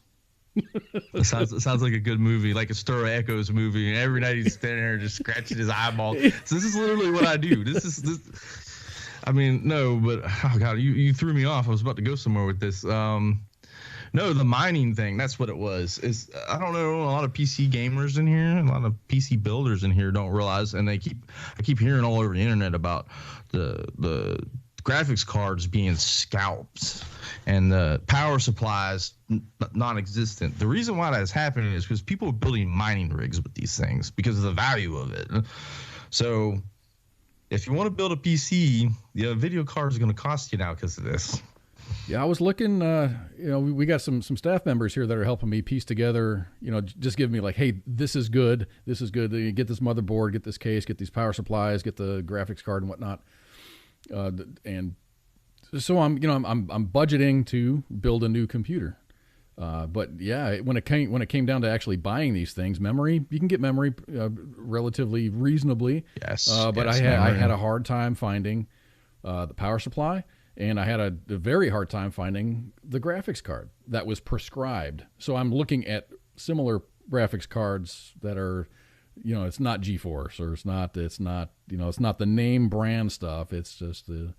It sounds like a good movie, like a Stir of Echoes movie. And every night he's standing there just scratching his eyeball. So this is literally what I do. This. I mean, no, but oh god, you threw me off. I was about to go somewhere with this. No, the mining thing. That's what it was. I don't know. A lot of PC gamers in here, a lot of PC builders in here don't realize, and I keep hearing all over the internet about the graphics cards being scalped and the power supplies non-existent. The reason why that's happening is because people are building mining rigs with these things because of the value of it. So if you want to build a PC, the video card is going to cost you now because of this. Yeah, I was looking, we got some staff members here that are helping me piece together, just give me like, hey, this is good. You get this motherboard, get this case, get these power supplies, get the graphics card and whatnot. And so I'm budgeting to build a new computer. But yeah, when it came down to actually buying these things, memory, you can get memory relatively reasonably. Yes. But yes, I had a hard time finding the power supply, and I had a very hard time finding the graphics card that was prescribed. So I'm looking at similar graphics cards that are, it's not GeForce, or it's not the name brand stuff. It's just the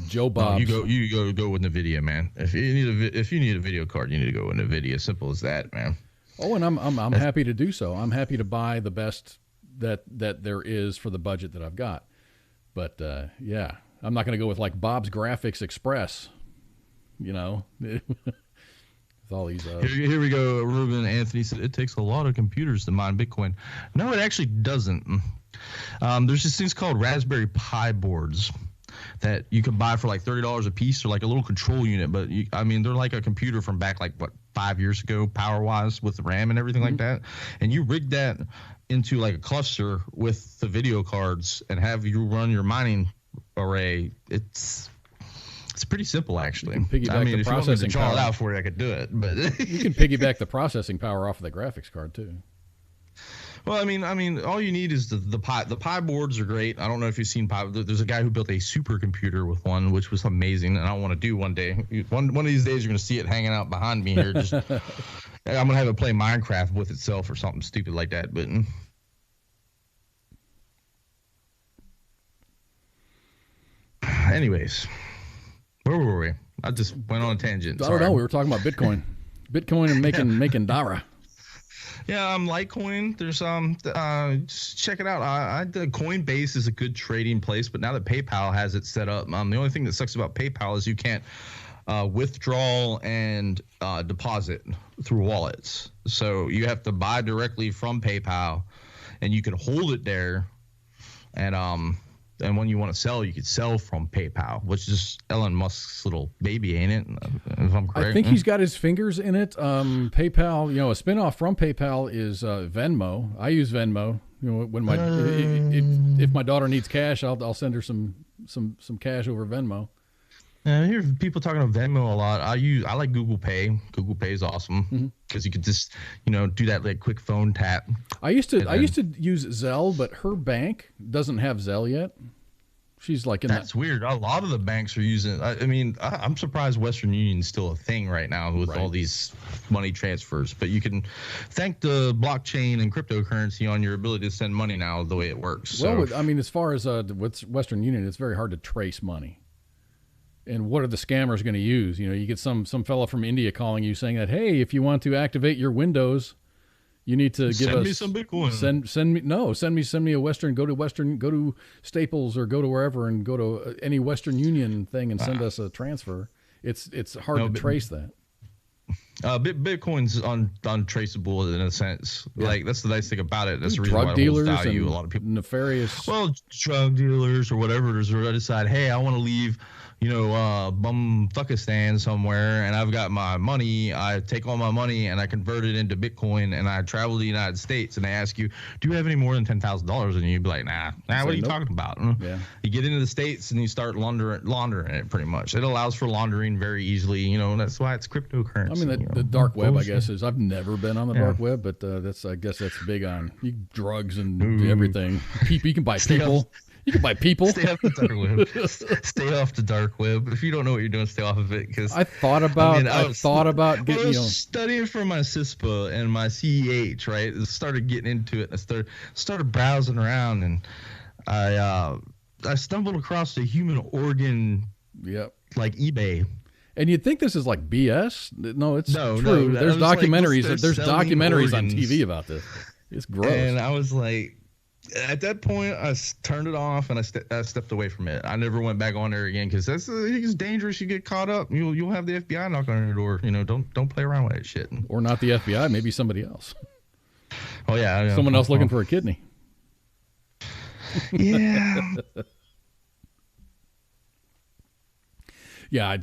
Joe Bob. No, you go with NVIDIA, man. If you need a video card, you need to go with NVIDIA. Simple as that, man. Oh, and I'm happy to do so. I'm happy to buy the best that there is for the budget that I've got. But yeah, I'm not going to go with like Bob's Graphics Express, with all these. Here we go. Ruben Anthony said it takes a lot of computers to mine Bitcoin. No, it actually doesn't. There's these things called Raspberry Pi boards that you can buy for like $30 a piece, or like a little control unit. But they're like a computer from back like 5 years ago, power wise, with the RAM and everything like that. And you rig that into like a cluster with the video cards and have you run your mining array. It's pretty simple, actually. If you want me to draw it out for you, I could do it. But you can piggyback the processing power off of the graphics card too. Well, all you need is the Pi. The Pi boards are great. I don't know if you've seen Pi. There's a guy who built a supercomputer with one, which was amazing, and I want to do one day. One of these days, you're going to see it hanging out behind me here. I'm going to have it play Minecraft with itself or something stupid like that. But anyways, where were we? I just went on a tangent. I don't know. We were talking about Bitcoin and making Dara. Yeah, Litecoin. There's just check it out. Coinbase is a good trading place, but now that PayPal has it set up, the only thing that sucks about PayPal is you can't withdraw and deposit through wallets. So you have to buy directly from PayPal, and you can hold it there, and when you want to sell, you could sell from PayPal, which is Elon Musk's little baby, ain't it? If I'm correct. I think he's got his fingers in it. PayPal, a spinoff from PayPal is Venmo. I use Venmo. When if my daughter needs cash, I'll send her some cash over Venmo. I hear people talking about Venmo a lot. I like Google Pay. Google Pay is awesome because you could just do that like quick phone tap. I used to use Zelle, but her bank doesn't have Zelle yet. She's like That's weird. A lot of the banks are using. I'm surprised Western Union's still a thing right now with all these money transfers. But you can thank the blockchain and cryptocurrency on your ability to send money now the way it works. Well, as far as with Western Union, it's very hard to trace money. And what are the scammers going to use? You get some fella from India calling you saying that, hey, if you want to activate your Windows, You need to give send us me some Bitcoin. Send me a Western. Go to Staples or go to wherever and go to any Western Union thing and send us a transfer. It's hard to trace that. Bitcoin's untraceable in a sense. Yeah. Like that's the nice thing about it. That's the reason drug why dealers value and a lot of people. Nefarious. Well, drug dealers or whatever. There's I decide, hey, I want to leave. Bumfuckistan somewhere, and I've got my money. I take all my money and I convert it into Bitcoin, and I travel to the United States. And they ask you, "Do you have any more than $10,000?" And you'd be like, "Nah. What are you talking about?" Yeah. You get into the States and you start laundering it. Pretty much, it allows for laundering very easily. That's why it's cryptocurrency. I mean, the dark web, I guess, is. I've never been on the dark web, but I guess that's big on drugs and everything. You can buy people. You can buy people. Stay off the dark web. Stay off the dark web. If you don't know what you're doing, stay off of it. Because I thought about getting. I was studying for my CISPA and my CEH. Right, I started getting into it. I started browsing around, and I stumbled across the human organ. Yep. Like eBay. And you'd think this is like BS. No, it's true. No, there's documentaries. Like, there's documentaries on TV about this. It's gross. And I was like. At that point, I turned it off and I stepped away from it. I never went back on there again because it's dangerous. You get caught up, you'll have the FBI knock on your door. Don't play around with that shit. Or not the FBI, maybe somebody else. Oh yeah, someone else looking for a kidney. Yeah. Yeah,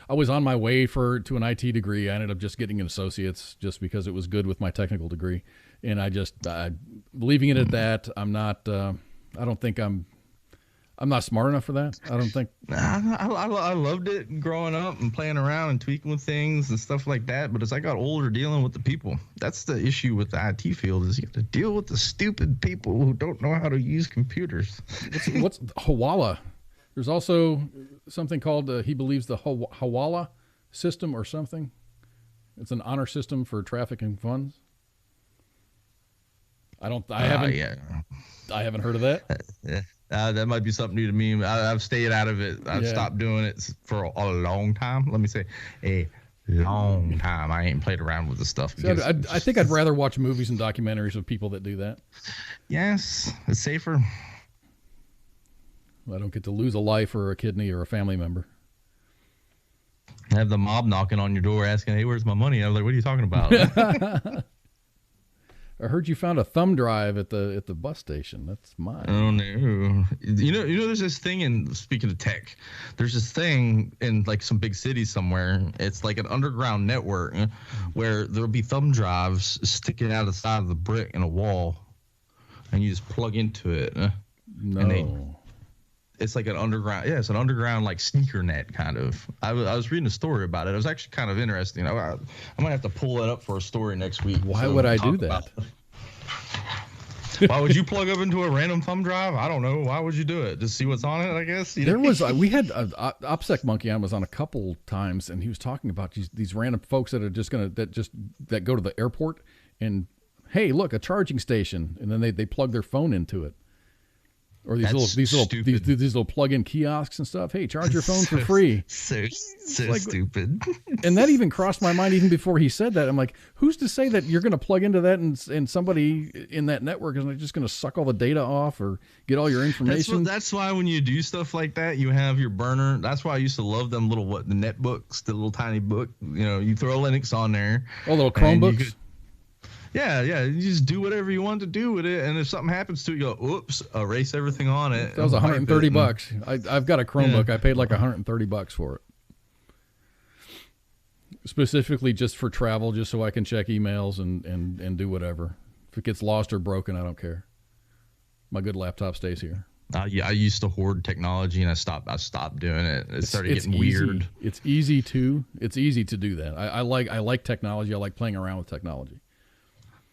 I was on my way to an IT degree. I ended up just getting an associate's just because it was good with my technical degree. And I just leaving it at that. I'm not. I don't think I'm not smart enough for that. I don't think. I loved it growing up and playing around and tweaking with things and stuff like that. But as I got older, dealing with the people, that's the issue with the IT field is you have to deal with the stupid people who don't know how to use computers. What's Hawala? There's also something called he believes the Hawala system or something. It's an honor system for trafficking funds. I haven't heard of that. That might be something new to me. I've stayed out of it. I've stopped doing it for a long time. Let me say a long time. I ain't played around with the stuff. I think I'd rather watch movies and documentaries of people that do that. Yes, it's safer. I don't get to lose a life or a kidney or a family member. Have the mob knocking on your door asking, "Hey, where's my money?" I was like, "What are you talking about?" I heard you found a thumb drive at the bus station. That's mine. Oh no! There's this thing in speaking of tech. There's this thing in like some big cities somewhere. It's like an underground network where there'll be thumb drives sticking out of the side of the brick in a wall, and you just plug into it. No. It's like an underground. Yeah, it's an underground like sneaker net kind of. I was reading a story about it. It was actually kind of interesting. I might have to pull that up for a story next week. Why would I do that? Why would you plug up into a random thumb drive? I don't know. Why would you do it? Just see what's on it, I guess. We had OPSEC Monkey on was on a couple times, and he was talking about these random folks that are just that go to the airport and hey, look, a charging station, and then they plug their phone into it. Or these little plug-in kiosks and stuff. Hey, charge your phone for free. So stupid. And that even crossed my mind even before he said that. I'm like, who's to say that you're going to plug into that and somebody in that network is just going to suck all the data off or get all your information? That's why when you do stuff like that, you have your burner. That's why I used to love them the netbooks, the little tiny book. You throw Linux on there. Oh, little Chromebooks. Yeah. You just do whatever you want to do with it, and if something happens to it, you go, "Oops!" Erase everything on it. That was $130. I've got a Chromebook. I paid like $130 for it, specifically just for travel, just so I can check emails and do whatever. If it gets lost or broken, I don't care. My good laptop stays here. I used to hoard technology, and I stopped doing it. It started getting weird. It's easy to do that. I like technology. I like playing around with technology.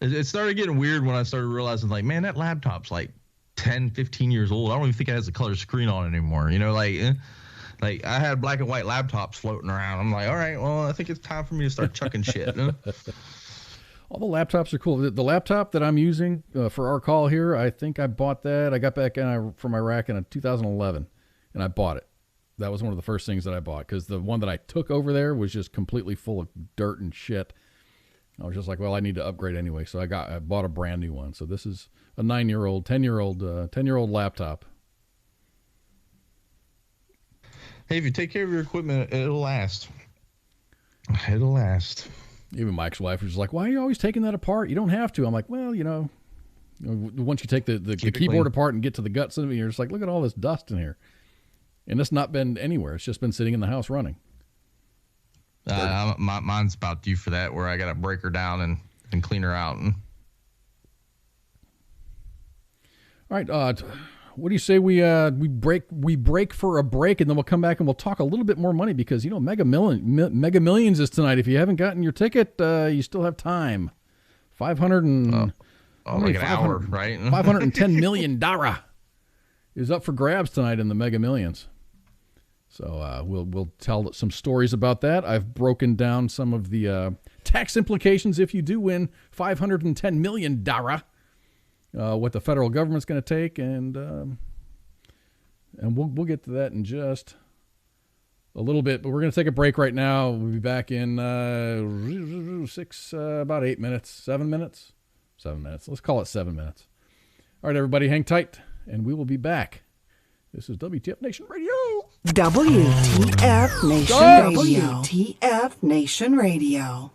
It started getting weird when I started realizing, like, man, that laptop's like 10, 15 years old. I don't even think it has a color screen on it anymore. Like I had black and white laptops floating around. I'm like, all right, well, I think it's time for me to start chucking shit. All the laptops are cool. The laptop that I'm using for our call here, I think I bought that. I got back from Iraq in 2011, and I bought it. That was one of the first things that I bought because the one that I took over there was just completely full of dirt and shit. I was just like, well, I need to upgrade anyway, so I bought a brand new one. So this is a 10-year-old laptop. Hey, if you take care of your equipment, it'll last. It'll last. Even my ex-wife was like, why are you always taking that apart? You don't have to. I'm like, well, once you take the keyboard apart and get to the guts of it, you're just like, look at all this dust in here. And it's not been anywhere. It's just been sitting in the house running. Mine's about due for that, where I got to break her down and clean her out. All right. What do you say we break for a break, and then we'll come back and we'll talk a little bit more money, because Mega Millions is tonight. If you haven't gotten your ticket, you still have time. Like an hour, right? $510 million is up for grabs tonight in the Mega Millions. So we'll tell some stories about that. I've broken down some of the tax implications if you do win $510 million. What the federal government's going to take, and we'll get to that in just a little bit. But we're going to take a break right now. We'll be back in about 8 minutes, 7 minutes, 7 minutes. Let's call it 7 minutes. All right, everybody, hang tight, and we will be back. This is WTF Nation Radio. WTF Nation Radio. WTF Nation Radio.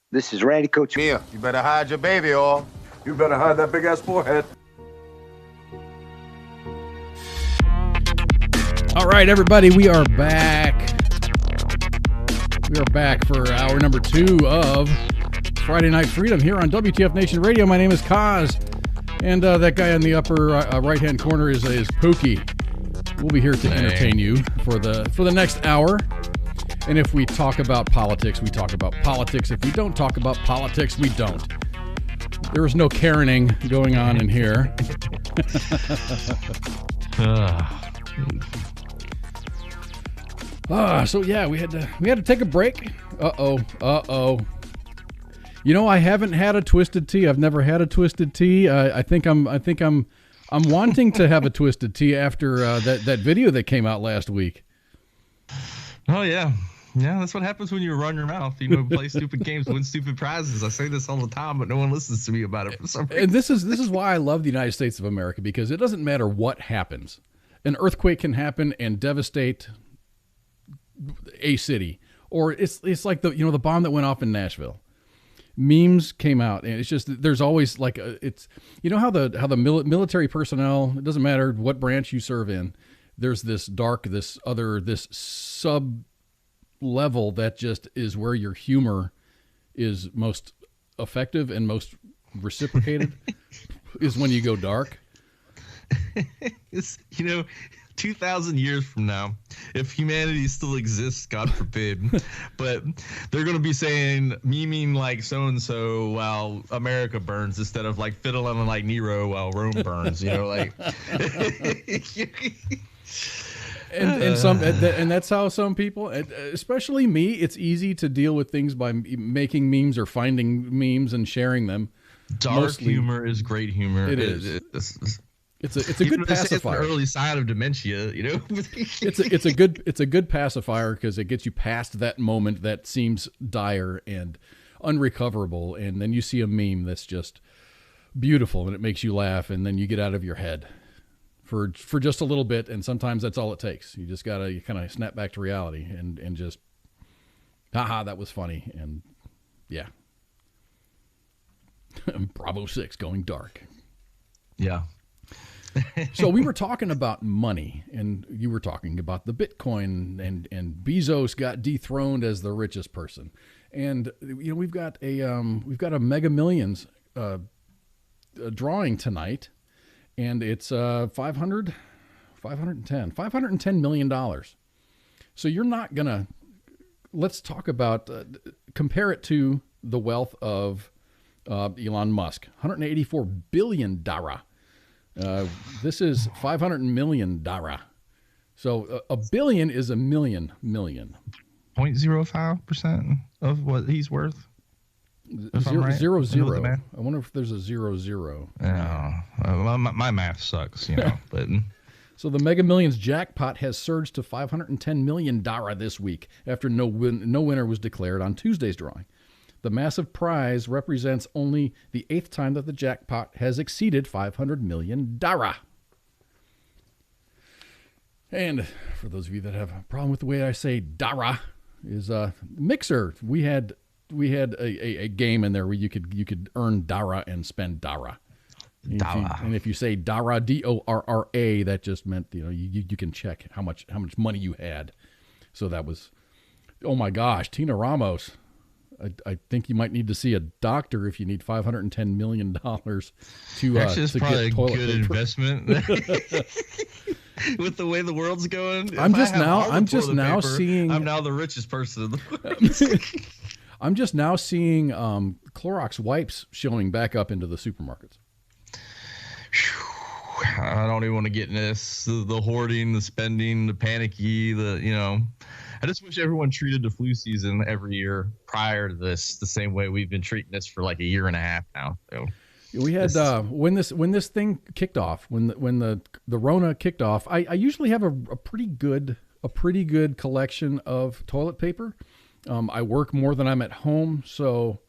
This is Randy Coach. Mia, you better hide your baby, or you better hide that big ass forehead. All right, everybody, we are back. We are back for hour number 2 of Friday Night Freedom here on WTF Nation Radio. My name is Koz, and that guy in the upper right-hand corner is Pooky. We'll be here to entertain you for the next hour. And if we talk about politics, we talk about politics. If we don't talk about politics, we don't. There is no Karening going on in here. So yeah, we had to take a break. Uh-oh. You know, I haven't had a twisted tea. I've never had a twisted tea. I think I'm wanting to have a twisted tea after that video that came out last week. Oh yeah. Yeah, that's what happens when you run your mouth. You know, play stupid games, win stupid prizes. I say this all the time, but no one listens to me about it for some reason. And this is why I love the United States of America, because it doesn't matter what happens. An earthquake can happen and devastate a city, or it's like the bomb that went off in Nashville. Memes came out, and it's just there's always like it's how the military personnel. It doesn't matter what branch you serve in. There's this sub level that just is where your humor is most effective and most reciprocated is when you go dark. 2,000 years from now, if humanity still exists, God forbid, but they're going to be saying, memeing like so-and-so while America burns instead of like fiddling like Nero while Rome burns, like. And that's how some people, especially me, it's easy to deal with things by making memes or finding memes and sharing them. Dark humor is great humor. It is. It's a good pacifier. It's an early sign of dementia, It's a good pacifier because it gets you past that moment that seems dire and unrecoverable, and then you see a meme that's just beautiful and it makes you laugh, and then you get out of your head for just a little bit, and sometimes that's all it takes. You just gotta kind of snap back to reality and just, haha, that was funny, and yeah. Bravo 6 going dark. Yeah. So we were talking about money, and you were talking about the Bitcoin, and Bezos got dethroned as the richest person, and we've got a Mega Millions drawing tonight, and it's $510 million. So you're not gonna. Let's talk about compare it to the wealth of Elon Musk, $184 billion. This is $500 million. So a billion is a million. 0.05% of what he's worth. Zero. I wonder if there's a 0. My math sucks, but. So the Mega Millions jackpot has surged to $510 million this week after no winner was declared on Tuesday's drawing. The massive prize represents only the 8th time that the jackpot has exceeded $500 million. And for those of you that have a problem with the way I say dara, is Mixer. We had a game in there where you could earn dara and spend dara. And if you say dara, DORRA, that just meant you can check how much money you had. So that was, oh my gosh, Tina Ramos. I think you might need to see a doctor if you need $510 million to actually, it's probably get a toilet good paper. Investment. With the way the world's going, I'm just now seeing. I'm now the richest person in the world. I'm just now seeing Clorox wipes showing back up into the supermarkets. I don't even want to get in this. The hoarding, the spending, the panicky, I just wish everyone treated the flu season every year prior to this the same way we've been treating this for like a year and a half now. So we had when this thing kicked off, when the Rona kicked off, I usually have a pretty good collection of toilet paper. I work more than I'm at home, so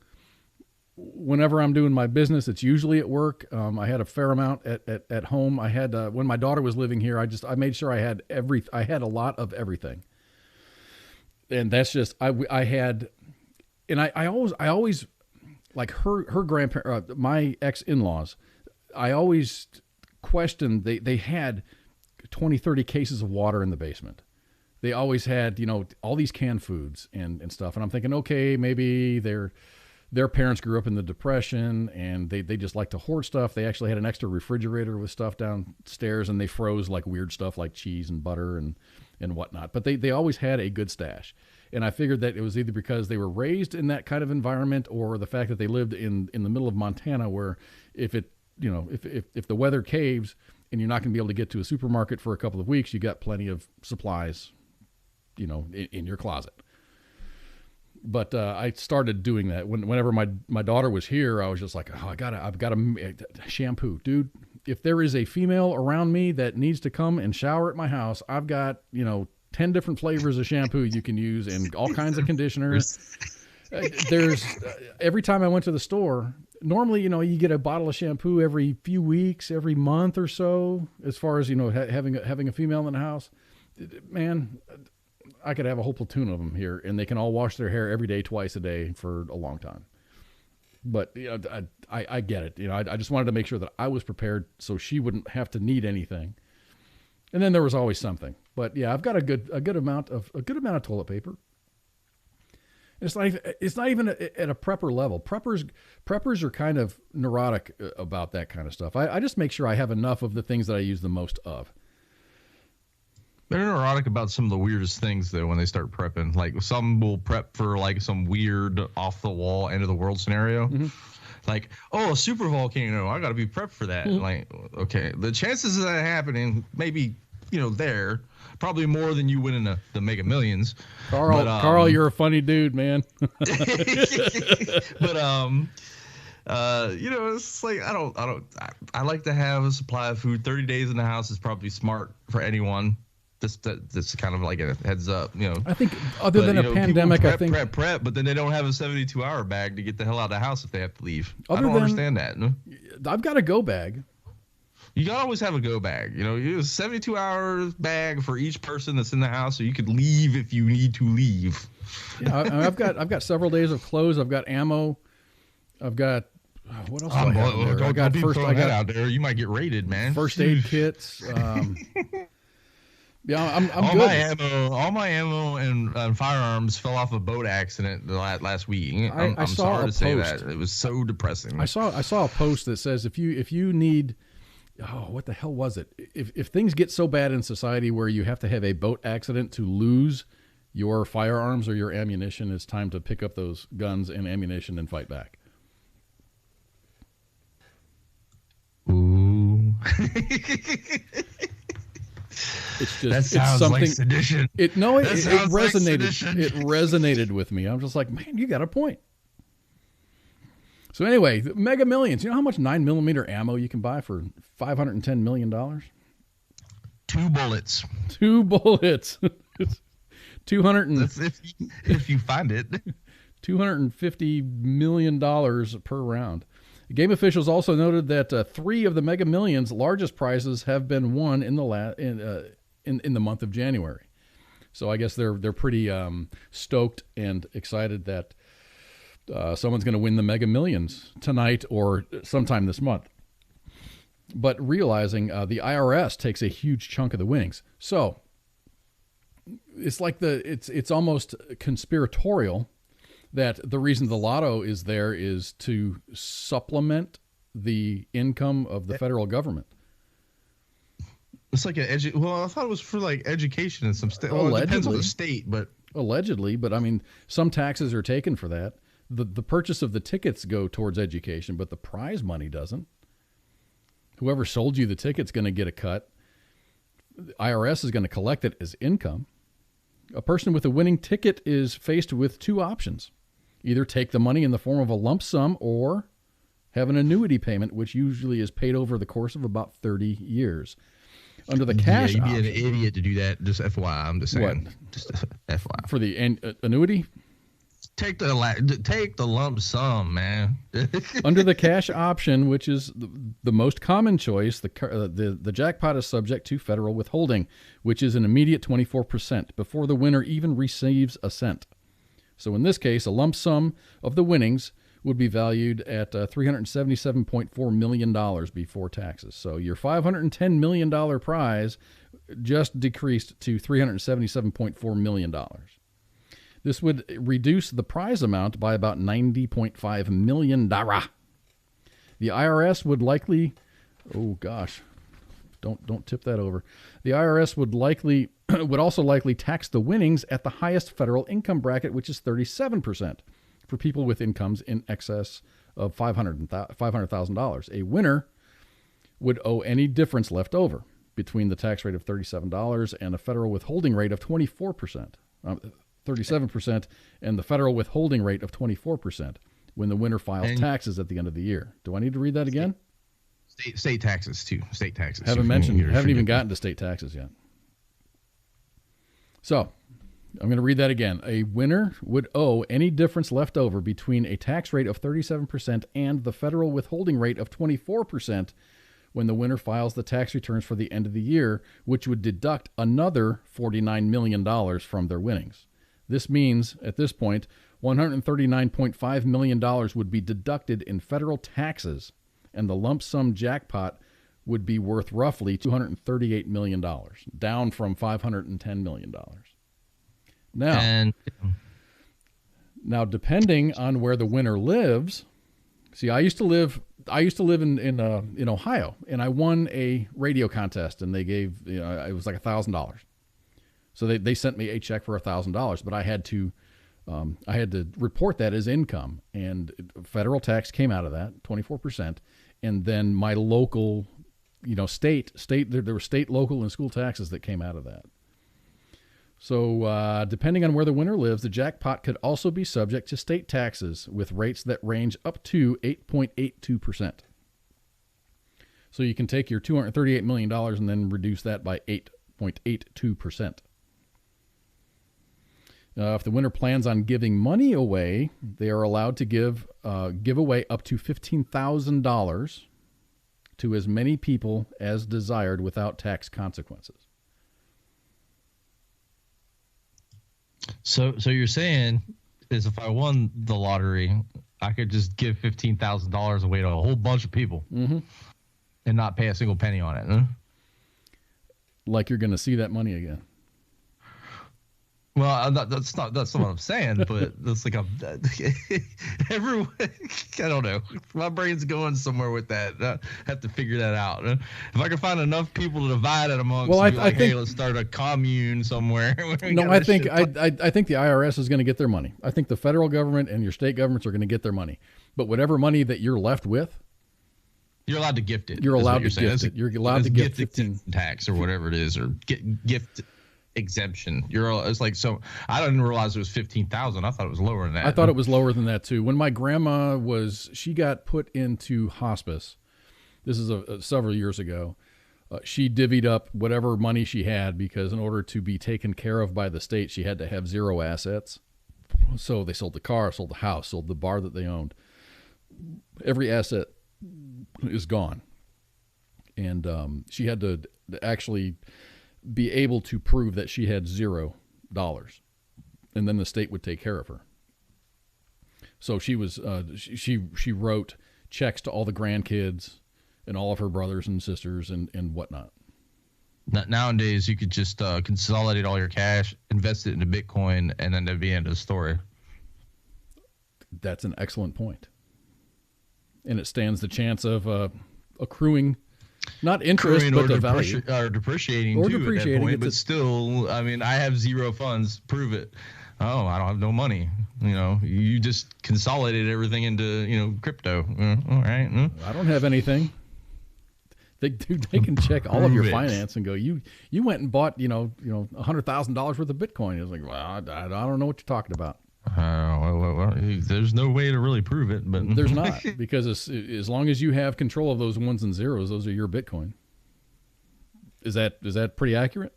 whenever I'm doing my business, it's usually at work. I had a fair amount at home. I had when my daughter was living here, I made sure I had a lot of everything. And that's just I had, and I always like her grandparents, my ex-in-laws. I always questioned they had 20, 30 cases of water in the basement. they always had, all these canned foods and stuff. And I'm thinking, okay, maybe their parents grew up in the Depression and they just like to hoard stuff. They actually had an extra refrigerator with stuff downstairs, and they froze like weird stuff like cheese and butter and whatnot. But they always had a good stash. And I figured that it was either because they were raised in that kind of environment, or the fact that they lived in the middle of Montana, where if the weather caves and you're not going to be able to get to a supermarket for a couple of weeks, you got plenty of supplies, in your closet. But I started doing that whenever my daughter was here. I was just like, I've got to shampoo, dude. If there is a female around me that needs to come and shower at my house, I've got 10 different flavors of shampoo you can use and all kinds of conditioners. There's every time I went to the store, normally, you get a bottle of shampoo every few weeks, every month or so, as far as, having a female in the house. Man, I could have a whole platoon of them here, and they can all wash their hair every day, twice a day for a long time. But, I get it. I just wanted to make sure that I was prepared so she wouldn't have to need anything. And then there was always something. But yeah, I've got a good amount of toilet paper. It's not even at a prepper level. Preppers are kind of neurotic about that kind of stuff. I just make sure I have enough of the things that I use the most of. They're neurotic about some of the weirdest things, though, when they start prepping. Like, some will prep for, like, some weird off-the-wall, end-of-the-world scenario. Mm-hmm. Like, a super volcano, I got to be prepped for that. Mm-hmm. Like, okay, the chances of that happening, maybe, there, probably more than you winning the Mega Millions. Carl, you're a funny dude, man. But, it's like, I like to have a supply of food. 30 days in the house is probably smart for anyone. This kind of like a heads up, I think other than a pandemic, prep, I think prep, but then they don't have a 72-hour bag to get the hell out of the house if they have to leave. I don't understand that. No? I've got a go bag. You gotta always have a go bag. You have a 72-hour bag for each person that's in the house, so you could leave if you need to leave. Yeah, I've got several days of clothes. I've got ammo. I've got what else? I got out there. You might get raided, man. First aid kits. Yeah, I'm all good. All my ammo and firearms fell off a boat accident last week. I'm sorry to say that. It was so depressing. I saw a post that says if you need, what the hell was it? If things get so bad in society where you have to have a boat accident to lose your firearms or your ammunition, it's time to pick up those guns and ammunition and fight back. Ooh. It's just that sounds something, like sedition. It resonated. It resonated with me. I'm just like, man, you got a point. So anyway, the Mega Millions. You know how much 9mm ammo you can buy for $510 million? 2 bullets. 2 bullets. 200. That's if you find it. $250 million per round. Game officials also noted that 3 of the Mega Millions' largest prizes have been won in the month of January. So I guess they're pretty stoked and excited that someone's going to win the Mega Millions tonight or sometime this month. But realizing the IRS takes a huge chunk of the winnings, so it's like it's almost conspiratorial that the reason the lotto is there is to supplement the income of the federal government. It's like I thought it was for like education in some state. Well, it depends on the state, but allegedly. But I mean, some taxes are taken for that. The purchase of the tickets go towards education, but the prize money doesn't. Whoever sold you the ticket's going to get a cut. The IRS is going to collect it as income. A person with a winning ticket is faced with 2 options. Either take the money in the form of a lump sum or have an annuity payment, which usually is paid over the course of about 30 years. Under the cash option. You'd be an idiot to do that. Just FYI, I'm just saying. What? Just FYI. For the annuity? Take the lump sum, man. Under the cash option, which is the most common choice, the jackpot is subject to federal withholding, which is an immediate 24% before the winner even receives a cent. So in this case, a lump sum of the winnings would be valued at $377.4 million before taxes. So your $510 million prize just decreased to $377.4 million. This would reduce the prize amount by about $90.5 million. The IRS would likely, don't tip that over. The IRS would also likely tax the winnings at the highest federal income bracket, which is 37%. For people with incomes in excess of $500,000. A winner would owe any difference left over between the tax rate of $37 and a federal withholding rate of 24%, 37%, and the federal withholding rate of 24% when the winner files taxes at the end of the year. Do I need to read that again? State taxes, too. State taxes. Haven't even gotten to state taxes yet. So, I'm going to read that again. A winner would owe any difference left over between a tax rate of 37% and the federal withholding rate of 24% when the winner files the tax returns for the end of the year, which would deduct another $49 million from their winnings. This means, at this point, $139.5 million would be deducted in federal taxes, and the lump sum jackpot would be worth roughly $238 million, down from $510 million. Now, depending on where the winner lives, see, I used to live in Ohio, and I won a radio contest, and they gave, it was like $1,000. So they sent me a check for $1,000, but I had to report that as income, and federal tax came out of that, 24%, and then my local, state, there were state, local, and school taxes that came out of that. So depending on where the winner lives, the jackpot could also be subject to state taxes with rates that range up to 8.82%. So you can take your $238 million and then reduce that by 8.82%. If the winner plans on giving money away, they are allowed to give away up to $15,000 to as many people as desired without tax consequences. So you're saying is if I won the lottery, I could just give $15,000 away to a whole bunch of people and not pay a single penny on it, huh? Like you're going to see that money again. Well, that's not what I'm saying, but that's like everyone. I don't know. My brain's going somewhere with that. I have to figure that out. If I can find enough people to divide it amongst, I think, hey, let's start a commune somewhere. No, I think the IRS is going to get their money. I think the federal government and your state governments are going to get their money. But whatever money that you're left with, you're allowed to gift it. You're allowed to gift it. You're allowed to gift 15 tax or whatever it is, or gift exemption. It's like, so I didn't realize it was 15,000. I thought it was lower than that. I thought it was lower than that too. When my grandma she got put into hospice. This is several years ago. She divvied up whatever money she had because in order to be taken care of by the state, she had to have zero assets. So they sold the car, sold the house, sold the bar that they owned. Every asset is gone. And she had to actually be able to prove that she had $0, and then the state would take care of her. So she was she wrote checks to all the grandkids and all of her brothers and sisters and whatnot. Nowadays, you could just consolidate all your cash, invest it into Bitcoin, and then that'd be the end of the story. That's an excellent point, and it stands the chance of accruing. Not interest, but the value. Or depreciating, at that point. But still, I mean, I have zero funds. Prove it. Oh, I don't have no money. You just consolidated everything into, crypto. All right. I don't have anything. They can check all of your finance and go, you went and bought, $100,000 worth of Bitcoin. It's like, well, I don't know what you're talking about. Well, there's no way to really prove it, but there's not, because as long as you have control of those ones and zeros, those are your Bitcoin. Is that pretty accurate?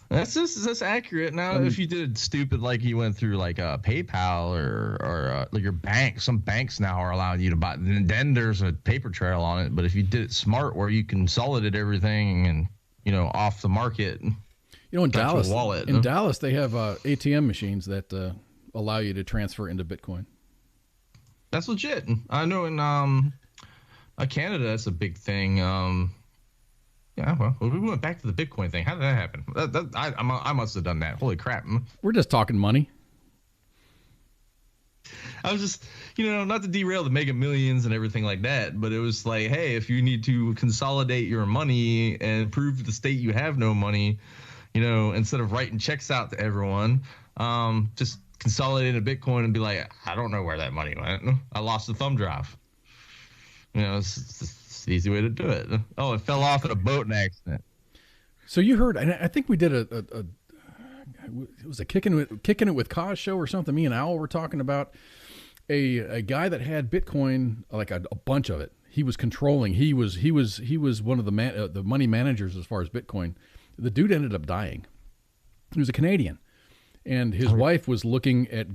That's accurate. Now, if you did stupid, like you went through like PayPal or like your bank, some banks now are allowing you to buy, and then there's a paper trail on it. But if you did it smart, where you consolidate everything and off the market, in Dallas they have ATM machines that allow you to transfer into Bitcoin. That's legit. I know in Canada, that's a big thing. Yeah, well, we went back to the Bitcoin thing. How did that happen? I must have done that. Holy crap. We're just talking money. I was just, not to derail the Mega Millions and everything like that, but it was like, hey, if you need to consolidate your money and prove to the state you have no money, instead of writing checks out to everyone, just consolidate a Bitcoin and be like, I don't know where that money went. I lost the thumb drive. It's the easy way to do it. Oh, it fell off in a boating accident. So you heard, and I think we did it was a kicking it with Koz show or something. Me and Owl were talking about a guy that had Bitcoin, like a bunch of it. He was controlling. He was one of the money managers as far as Bitcoin. The dude ended up dying. He was a Canadian, and his wife was looking at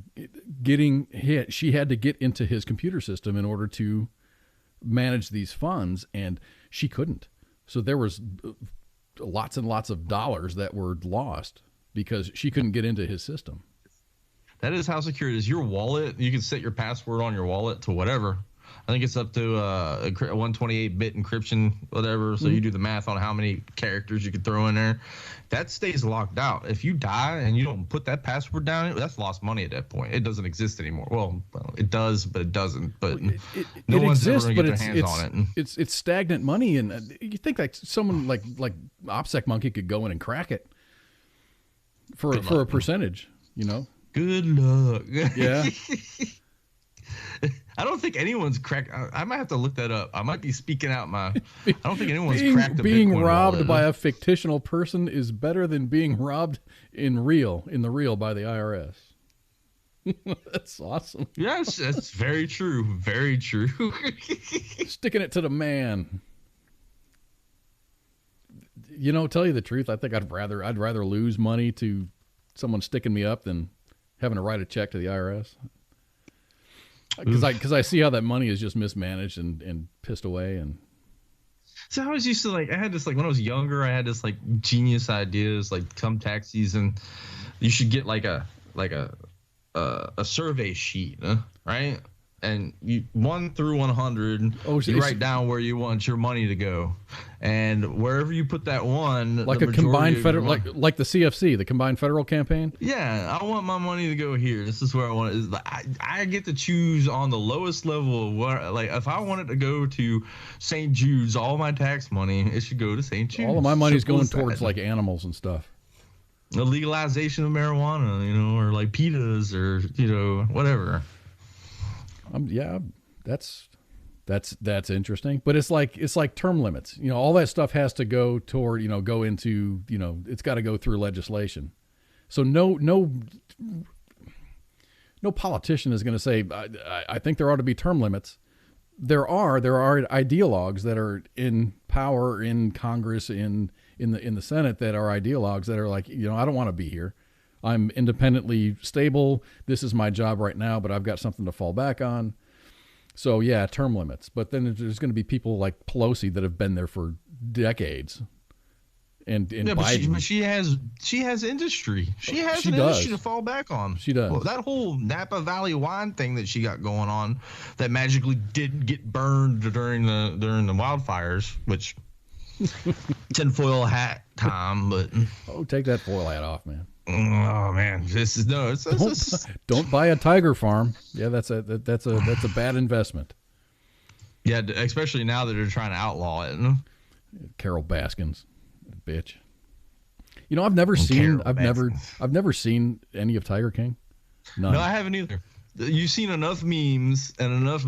getting hit. She had to get into his computer system in order to manage these funds, and she couldn't. So there was lots and lots of dollars that were lost because she couldn't get into his system. That is how secure it is. Your wallet, you can set your password on your wallet to whatever. I think it's up to a 128-bit encryption, whatever. So you do the math on how many characters you could throw in there. That stays locked out. If you die and you don't put that password down, that's lost money at that point. It doesn't exist anymore. Well, it does, but it doesn't. But no one's ever going to get their hands on it. It's stagnant money, and you think like someone like OPSEC Monkey could go in and crack it for a percentage, Good luck. Yeah. I don't think anyone's cracked. I might have to look that up. I might be speaking out I don't think anyone's cracked a being Bitcoin robbed wallet. by a fictional person is better than being robbed in the real by the IRS. That's awesome. Yes, that's very true. Very true. Sticking it to the man. Tell you the truth, I think I'd rather lose money to someone sticking me up than having to write a check to the IRS. Because I see how that money is just mismanaged and pissed away. And so I was used to I had this when I was younger, I had this genius ideas come tax season, you should get a survey sheet, right? And you 1 through 100, you write down where you want your money to go, and wherever you put that one, like a combined federal, like the CFC, the combined federal campaign. Yeah, I want my money to go here. This is where I want it. I get to choose on the lowest level of what. If I want it to go to St. Jude's, all my tax money, it should go to St. Jude's. All of my money's going towards animals and stuff. The legalization of marijuana, or PETAs, or whatever. Yeah, that's interesting, but it's like term limits. All that stuff has to go toward go into it's got to go through legislation. So no politician is going to say I think there ought to be term limits. There are ideologues that are in power in Congress in the Senate that are ideologues that are I don't want to be here. I'm independently stable. This is my job right now, but I've got something to fall back on. So yeah, term limits. But then there's going to be people like Pelosi that have been there for decades. And Biden. But she has industry. She has an industry to fall back on. She does. Well, that whole Napa Valley wine thing that she got going on, that magically didn't get burned during the wildfires, which tinfoil hat time, but take that foil hat off, man. Oh man, don't buy a tiger farm. Yeah, that's a bad investment. Yeah, especially now that they're trying to outlaw it. Carol Baskins, bitch. I've never seen any of Tiger King. None. No, I haven't either. You've seen enough memes and enough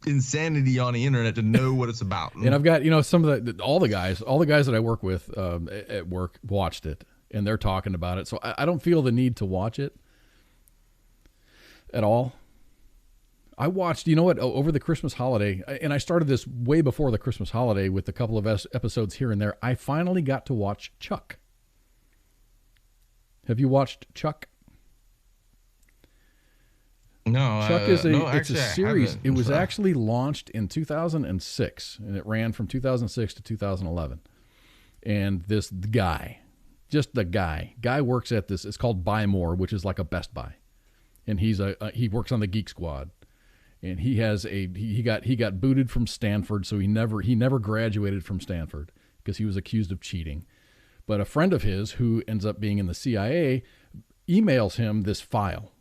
insanity on the internet to know what it's about. And I've got some of all the guys that I work with at work watched it. And they're talking about it. So I don't feel the need to watch it at all. I watched, over the Christmas holiday, and I started this way before the Christmas holiday with a couple of episodes here and there. I finally got to watch Chuck. Have you watched Chuck? No. Chuck is it's a series. It was actually launched in 2006, and it ran from 2006 to 2011. And this guy... Just the guy works at this. It's called Buy More, which is like a Best Buy, and he works on the Geek Squad, and he got booted from Stanford, so he never graduated from Stanford because he was accused of cheating. But a friend of his who ends up being in the CIA emails him this file,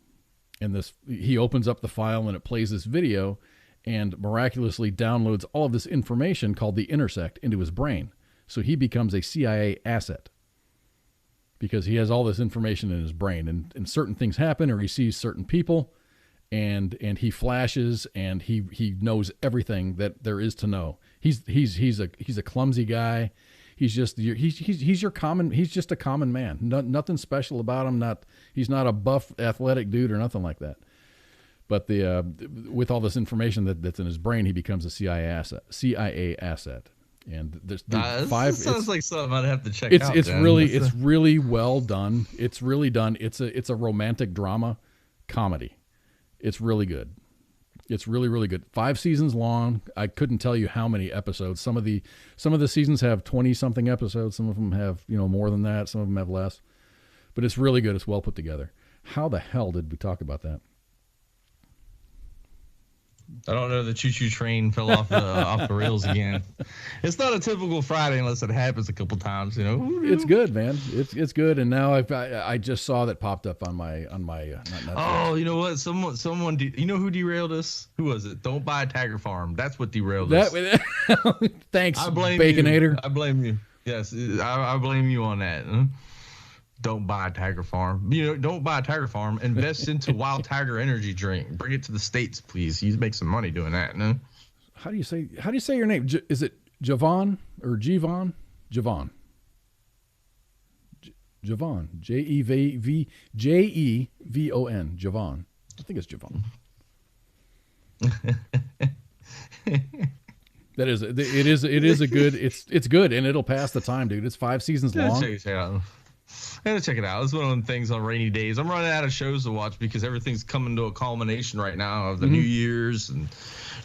and he opens up the file and it plays this video, and miraculously downloads all of this information called the intersect into his brain. So he becomes a CIA asset because he has all this information in his brain, and certain things happen, or he sees certain people, and he flashes, and he knows everything that there is to know. He's a clumsy guy. He's just a common man. Nothing special about him. He's not a buff athletic dude or nothing like that. But with all this information that's in his brain, he becomes a CIA asset. And there's sounds like something I'd have to check out. It's really well done. It's really done. It's a romantic drama comedy. It's really good. It's really, really good. 5 seasons long. I couldn't tell you how many episodes. Some of the seasons have 20-something episodes. Some of them have more than that. Some of them have less. But it's really good. It's well put together. How the hell did we talk about that? I don't know. The choo-choo train fell off the rails again. It's not a typical Friday unless it happens a couple times. It's good, man. It's good. And now I just saw that popped up on my Netflix. Oh, you know what? Someone. You know who derailed us? Who was it? Don't buy a Tiger Farm. That's what derailed us. Thanks, I blame Baconator. You. I blame you. Yes, I blame you on that. Don't buy a Tiger Farm. Don't buy a Tiger Farm. Invest into Wild Tiger energy drink. Bring it to the States, please. You make some money doing that. No? How do you say your name? Is it Javon or Jevon? Javon. Javon. Jevon. Javon. I think it's Javon. It is a good. It's good, and it'll pass the time, dude. It's 5 seasons long. Check it out. I gotta check it out. It's one of them things on rainy days. I'm running out of shows to watch because everything's coming to a culmination right now of the New Year's and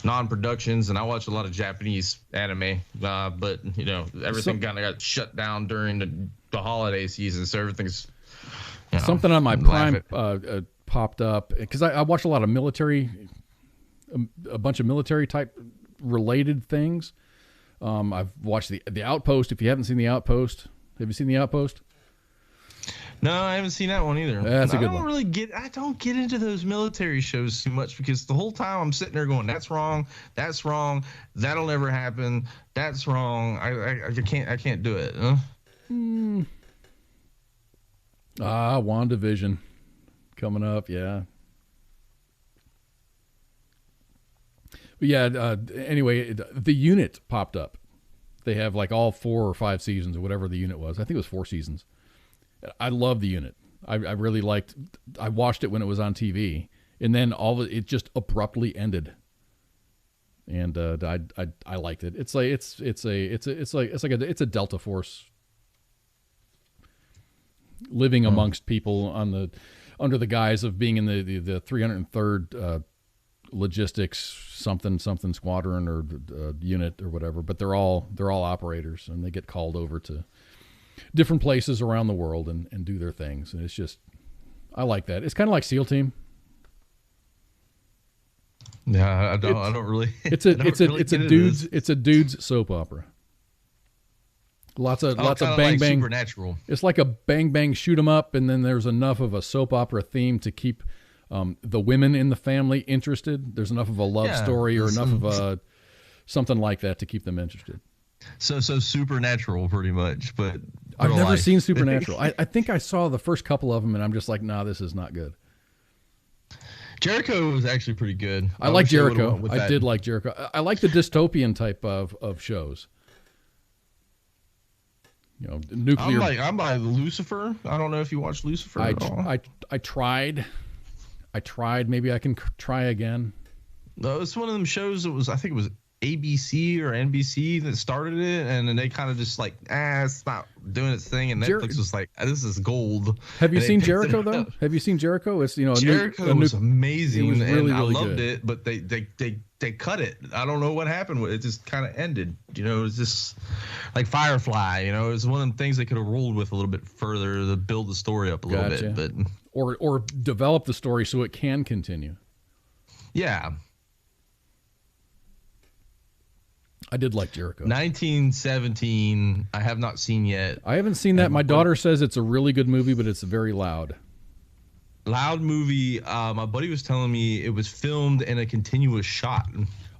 non-productions, and I watch a lot of Japanese anime. But everything kind of got shut down during the holiday season, so everything's something on my Prime popped up because I watch a lot of military, a bunch of military type related things. I've watched the Outpost. If you haven't seen the Outpost, have you seen the Outpost? No, I haven't seen that one either. That's a good one. I don't get into those military shows too much because the whole time I'm sitting there going, "That's wrong. That's wrong. That'll never happen. That's wrong." I can't do it. WandaVision coming up, yeah. But yeah. Anyway, the Unit popped up. They have like all 4 or 5 seasons or whatever the Unit was. I think it was 4 seasons. I love the Unit. I really liked. I watched it when it was on TV, and then it just abruptly ended. And I liked it. It's a Delta Force living amongst people under the guise of being in the 303rd logistics something squadron or unit or whatever. But they're all operators, and they get called over to different places around the world and do their things. And it's just, I like that. It's kind of like SEAL Team. Yeah, I don't really. It's a dude's soap opera. Lots of bang bang. Supernatural. It's like a bang bang shoot 'em up, and then there's enough of a soap opera theme to keep the women in the family interested. There's enough of a love story or enough of a something like that to keep them interested. So Supernatural, pretty much. But I've never seen Supernatural. I think I saw the first couple of them, and I'm just like, nah, this is not good. Jericho was actually pretty good. I like Jericho. I did like Jericho. I like the dystopian type of shows. Nuclear. I'm by Lucifer. I don't know if you watched Lucifer at all. I tried. Maybe I can try again. No, it's one of them shows that was, I think it was ABC or NBC that started it, and then they kind of just like, it's not doing its thing, and Netflix was like, this is gold. Have you seen Jericho though? Have you seen Jericho? It's Jericho was amazing, was really, and I really loved good. it, but they cut it. I don't know what happened with it. It just kind of ended. It was just like Firefly. It was one of the things they could have rolled with a little bit further to build the story up a little bit, but or develop the story so it can continue. Yeah. I did like Jericho. 1917, I have not seen yet. I haven't seen that. My daughter says it's a really good movie, but it's very loud. Loud movie. My buddy was telling me it was filmed in a continuous shot.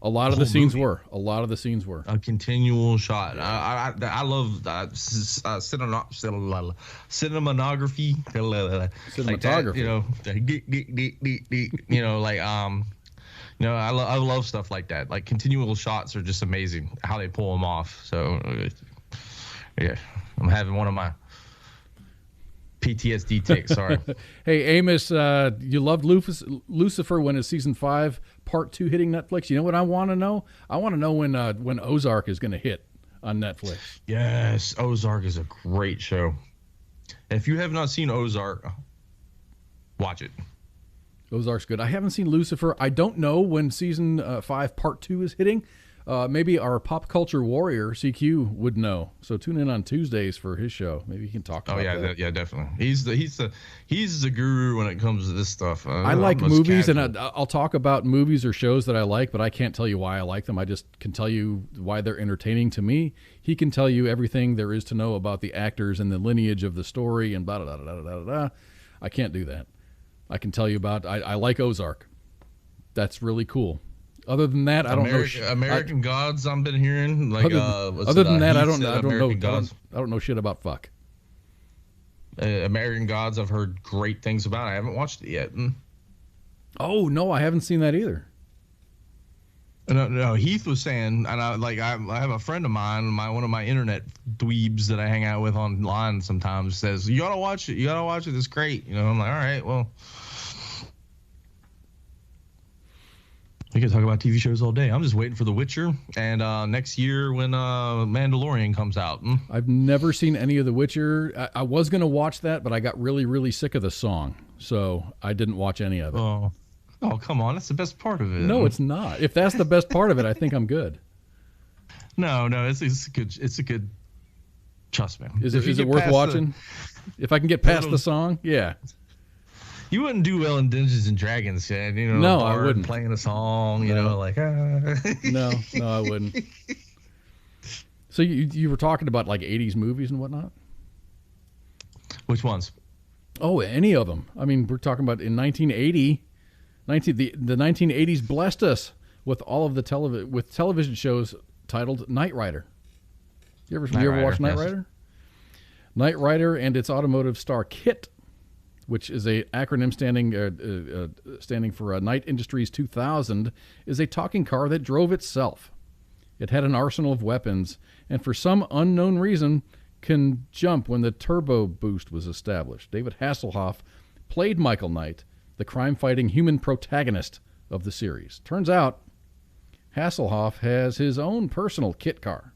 A lot of the scenes were. A lot of the scenes were. A continual shot. I love cinematography. Like that, I love stuff like that. Like continual shots are just amazing. How they pull them off. So, yeah, I'm having one of my PTSD ticks. Sorry. Hey, Amos, you loved Lucifer when it's season 5, part 2 hitting Netflix. You know what I want to know? I want to know when Ozark is going to hit on Netflix. Yes, Ozark is a great show. If you have not seen Ozark, watch it. Ozark's good. I haven't seen Lucifer. I don't know when season 5, part 2 is hitting. Maybe our pop culture warrior CQ would know. So tune in on Tuesdays for his show. Maybe he can talk about that. Yeah, definitely. He's the guru when it comes to this stuff. I like movies, and I'll talk about movies or shows that I like, but I can't tell you why I like them. I just can tell you why they're entertaining to me. He can tell you everything there is to know about the actors and the lineage of the story and blah, blah, blah, blah, blah, blah. I can't do that. I can tell you about, I like Ozark. That's really cool. Other than that, I don't know. American Gods, I've been hearing. Like, other than that, I don't know shit about fuck. American Gods, I've heard great things about. I haven't watched it yet. Oh no, I haven't seen that either. No, Heath was saying, and I have a friend of mine, one of my internet dweebs that I hang out with online sometimes, says, "You gotta watch it. You gotta watch it. It's great." I'm like, all right, well. We can talk about TV shows all day. I'm just waiting for The Witcher and next year when Mandalorian comes out. I've never seen any of The Witcher. I was going to watch that, but I got really, really sick of the song, so I didn't watch any of it. Oh, come on. That's the best part of it. No, it's not. If that's the best part of it, I think I'm good. No, it's good. It's a good. Trust me. Is it worth watching? If I can get past the song, yeah. You wouldn't do well in Dungeons and Dragons, no, I wouldn't. Playing a song, No, I wouldn't. So you were talking about like 80s movies and whatnot? Which ones? Oh, any of them. I mean, we're talking about in 1980, the 1980s blessed us with all of the television shows titled Knight Rider. You ever watch Knight Rider? Knight Rider and its automotive star KITT, which is a acronym standing for Knight Industries 2000, is a talking car that drove itself. It had an arsenal of weapons, and for some unknown reason, can jump when the turbo boost was established. David Hasselhoff played Michael Knight, the crime-fighting human protagonist of the series. Turns out, Hasselhoff has his own personal KITT car.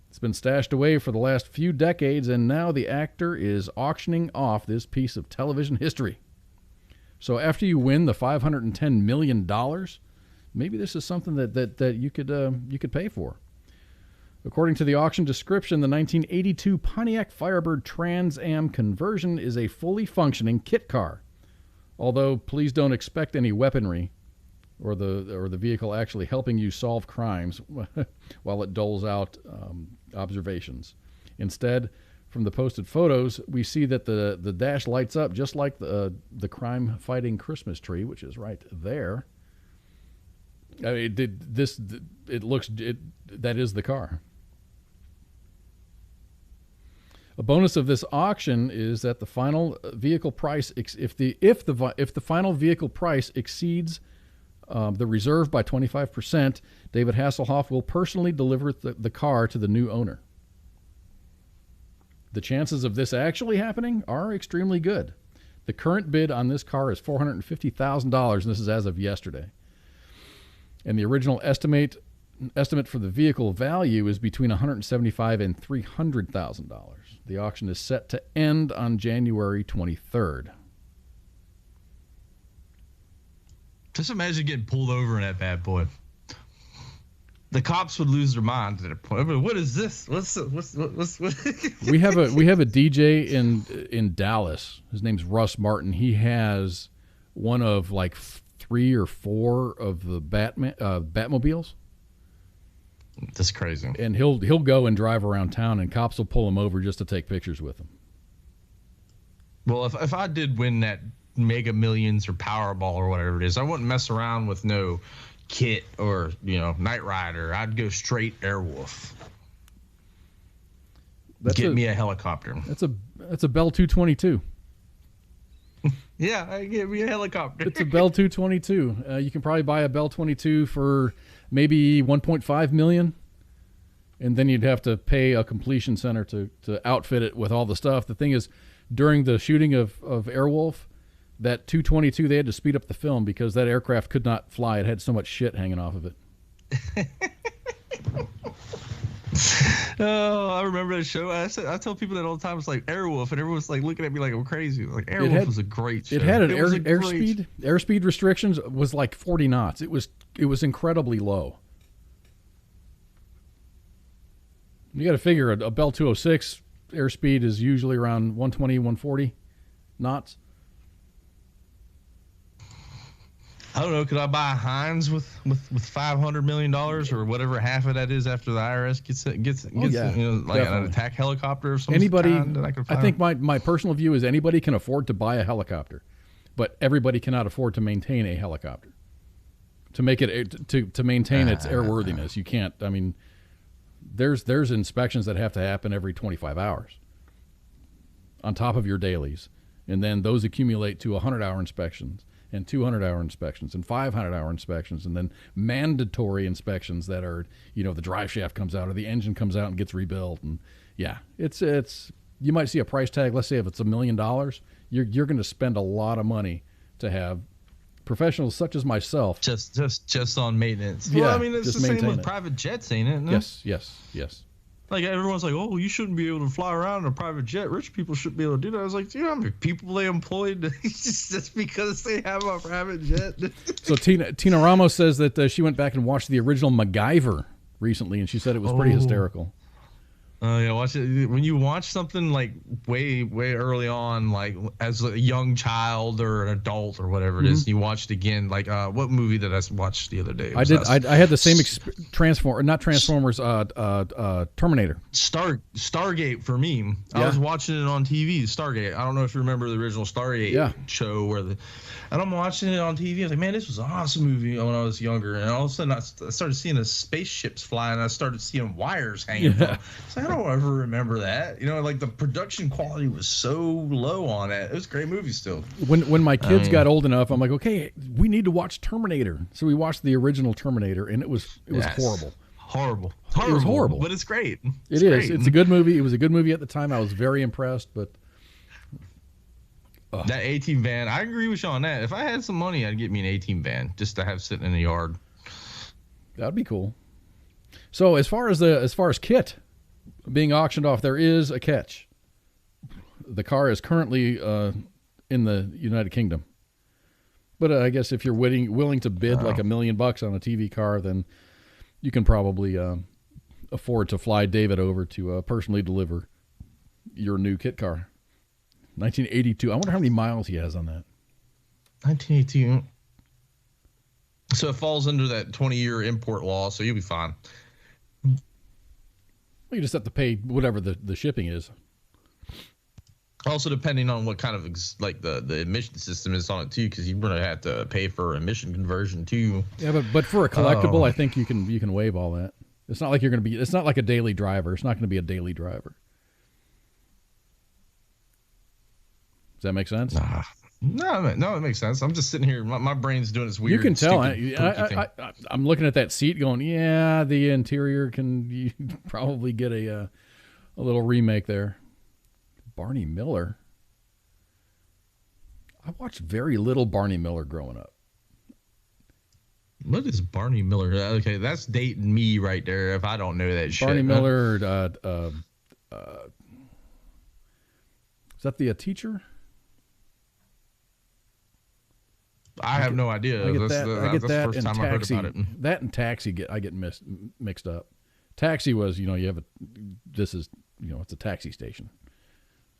It's been stashed away for the last few decades, and now the actor is auctioning off this piece of television history. So after you win the $510 million, maybe this is something that you could pay for. According to the auction description, the 1982 Pontiac Firebird Trans Am conversion is a fully functioning KITT car. Although please don't expect any weaponry or the vehicle actually helping you solve crimes while it doles out observations. Instead, from the posted photos, we see that the dash lights up just like the crime-fighting Christmas tree, which is right there. I mean, that is the car. A bonus of this auction is that the final vehicle price, if the final vehicle price exceeds the reserve by 25%, David Hasselhoff will personally deliver the car to the new owner. The chances of this actually happening are extremely good. The current bid on this car is $450,000, and this is as of yesterday. And the original estimate for the vehicle value is between $175,000 and $300,000. The auction is set to end on January 23rd. Just imagine getting pulled over in that bad boy. The cops would lose their minds at that point. I mean, what is this? What's We have a DJ in Dallas. His name's Russ Martin. He has one of like 3 or 4 of the Batmobiles. That's crazy. And he'll go and drive around town, and cops will pull him over just to take pictures with him. Well, if I did win that Mega Millions or Powerball or whatever it is, I wouldn't mess around with no Kit or Knight Rider. I'd go straight Airwolf. Get me a helicopter. That's a Bell 222. Yeah, get me a helicopter. It's a Bell 222. You can probably buy a Bell 22 for maybe $1.5 million, and then you'd have to pay a completion center to outfit it with all the stuff. The thing is, during the shooting of Airwolf, that 222, they had to speed up the film because that aircraft could not fly. It had so much shit hanging off of it. Oh, I remember that show. I tell people that all the time. It's like Airwolf, and everyone's like looking at me like I'm crazy. Like Airwolf was a great show. It had an airspeed restrictions was like 40 knots. It was incredibly low. You got to figure a Bell 206 airspeed is usually around 120, 140 knots. I don't know. Could I buy a Heinz with $500 million or whatever half of that is after the IRS gets like an attack helicopter or something? Anybody, that I could find? I think my personal view is anybody can afford to buy a helicopter, but everybody cannot afford to maintain a helicopter. To make it to maintain its airworthiness, you can't. I mean, there's inspections that have to happen every 25 hours on top of your dailies, and then those accumulate to 100-hour inspections and 200-hour inspections and 500-hour inspections, and then mandatory inspections that are, the drive shaft comes out or the engine comes out and gets rebuilt. And yeah, it's you might see a price tag. Let's say if it's $1 million, you're going to spend a lot of money to have professionals such as myself just on maintenance. Yeah, well, I mean, it's the same with it. private jets, ain't it? No? Yes. Like, everyone's like, oh, you shouldn't be able to fly around in a private jet. Rich people should be able to do that. I was like, do you know how many people they employed just because they have a private jet? So Tina Ramos says that she went back and watched the original MacGyver recently, and she said it was pretty hysterical. Yeah, watch it. When you watch something like way early on, like as a young child or an adult or whatever it is, you watch it again. Like what movie did I watch the other day? I had the same Terminator. Stargate for me. I was watching it on TV. Stargate. I don't know if you remember the original Stargate show and I'm watching it on TV. I was like, man, this was an awesome movie when I was younger. And all of a sudden, I started seeing the spaceships fly, and I started seeing wires hanging. Yeah. So I don't ever remember that. Like the production quality was so low on it. It was a great movie still. When my kids got old enough, I'm like, okay, we need to watch Terminator. So we watched the original Terminator, and it was horrible. Horrible. It was horrible. But it's great. It is. Great. It's a good movie. It was a good movie at the time. I was very impressed, but... That A-Team van, I agree with you on that. If I had some money, I'd get me an A-Team van just to have sitting in the yard. That'd be cool. So as far as Kit being auctioned off, there is a catch. The car is currently in the United Kingdom, but I guess if you're willing to bid like $1 million on a TV car, then you can probably afford to fly David over to personally deliver your new Kit car. 1982. I wonder how many miles he has on that. 1982. So it falls under that 20-year import law, so you'll be fine. Well, you just have to pay whatever the shipping is. Also, depending on what kind of the emission system is on it too, because you're gonna have to pay for emission conversion too. Yeah, but for a collectible, I think you can waive all that. It's not like you're gonna be. It's not like a daily driver. It's not going to be a daily driver. Does that make sense? No, it makes sense. I'm just sitting here. My brain's doing this weird. You can tell. I'm looking at that seat, going, "Yeah, the interior can you probably get a little remake there." Barney Miller. I watched very little Barney Miller growing up. What is Barney Miller? Okay, that's dating me right there. If I don't know that shit. Barney Miller. Is that the teacher? I have no idea. I get that's that the first time I heard about it. That and Taxi, I get mixed up. Taxi was, it's a taxi station.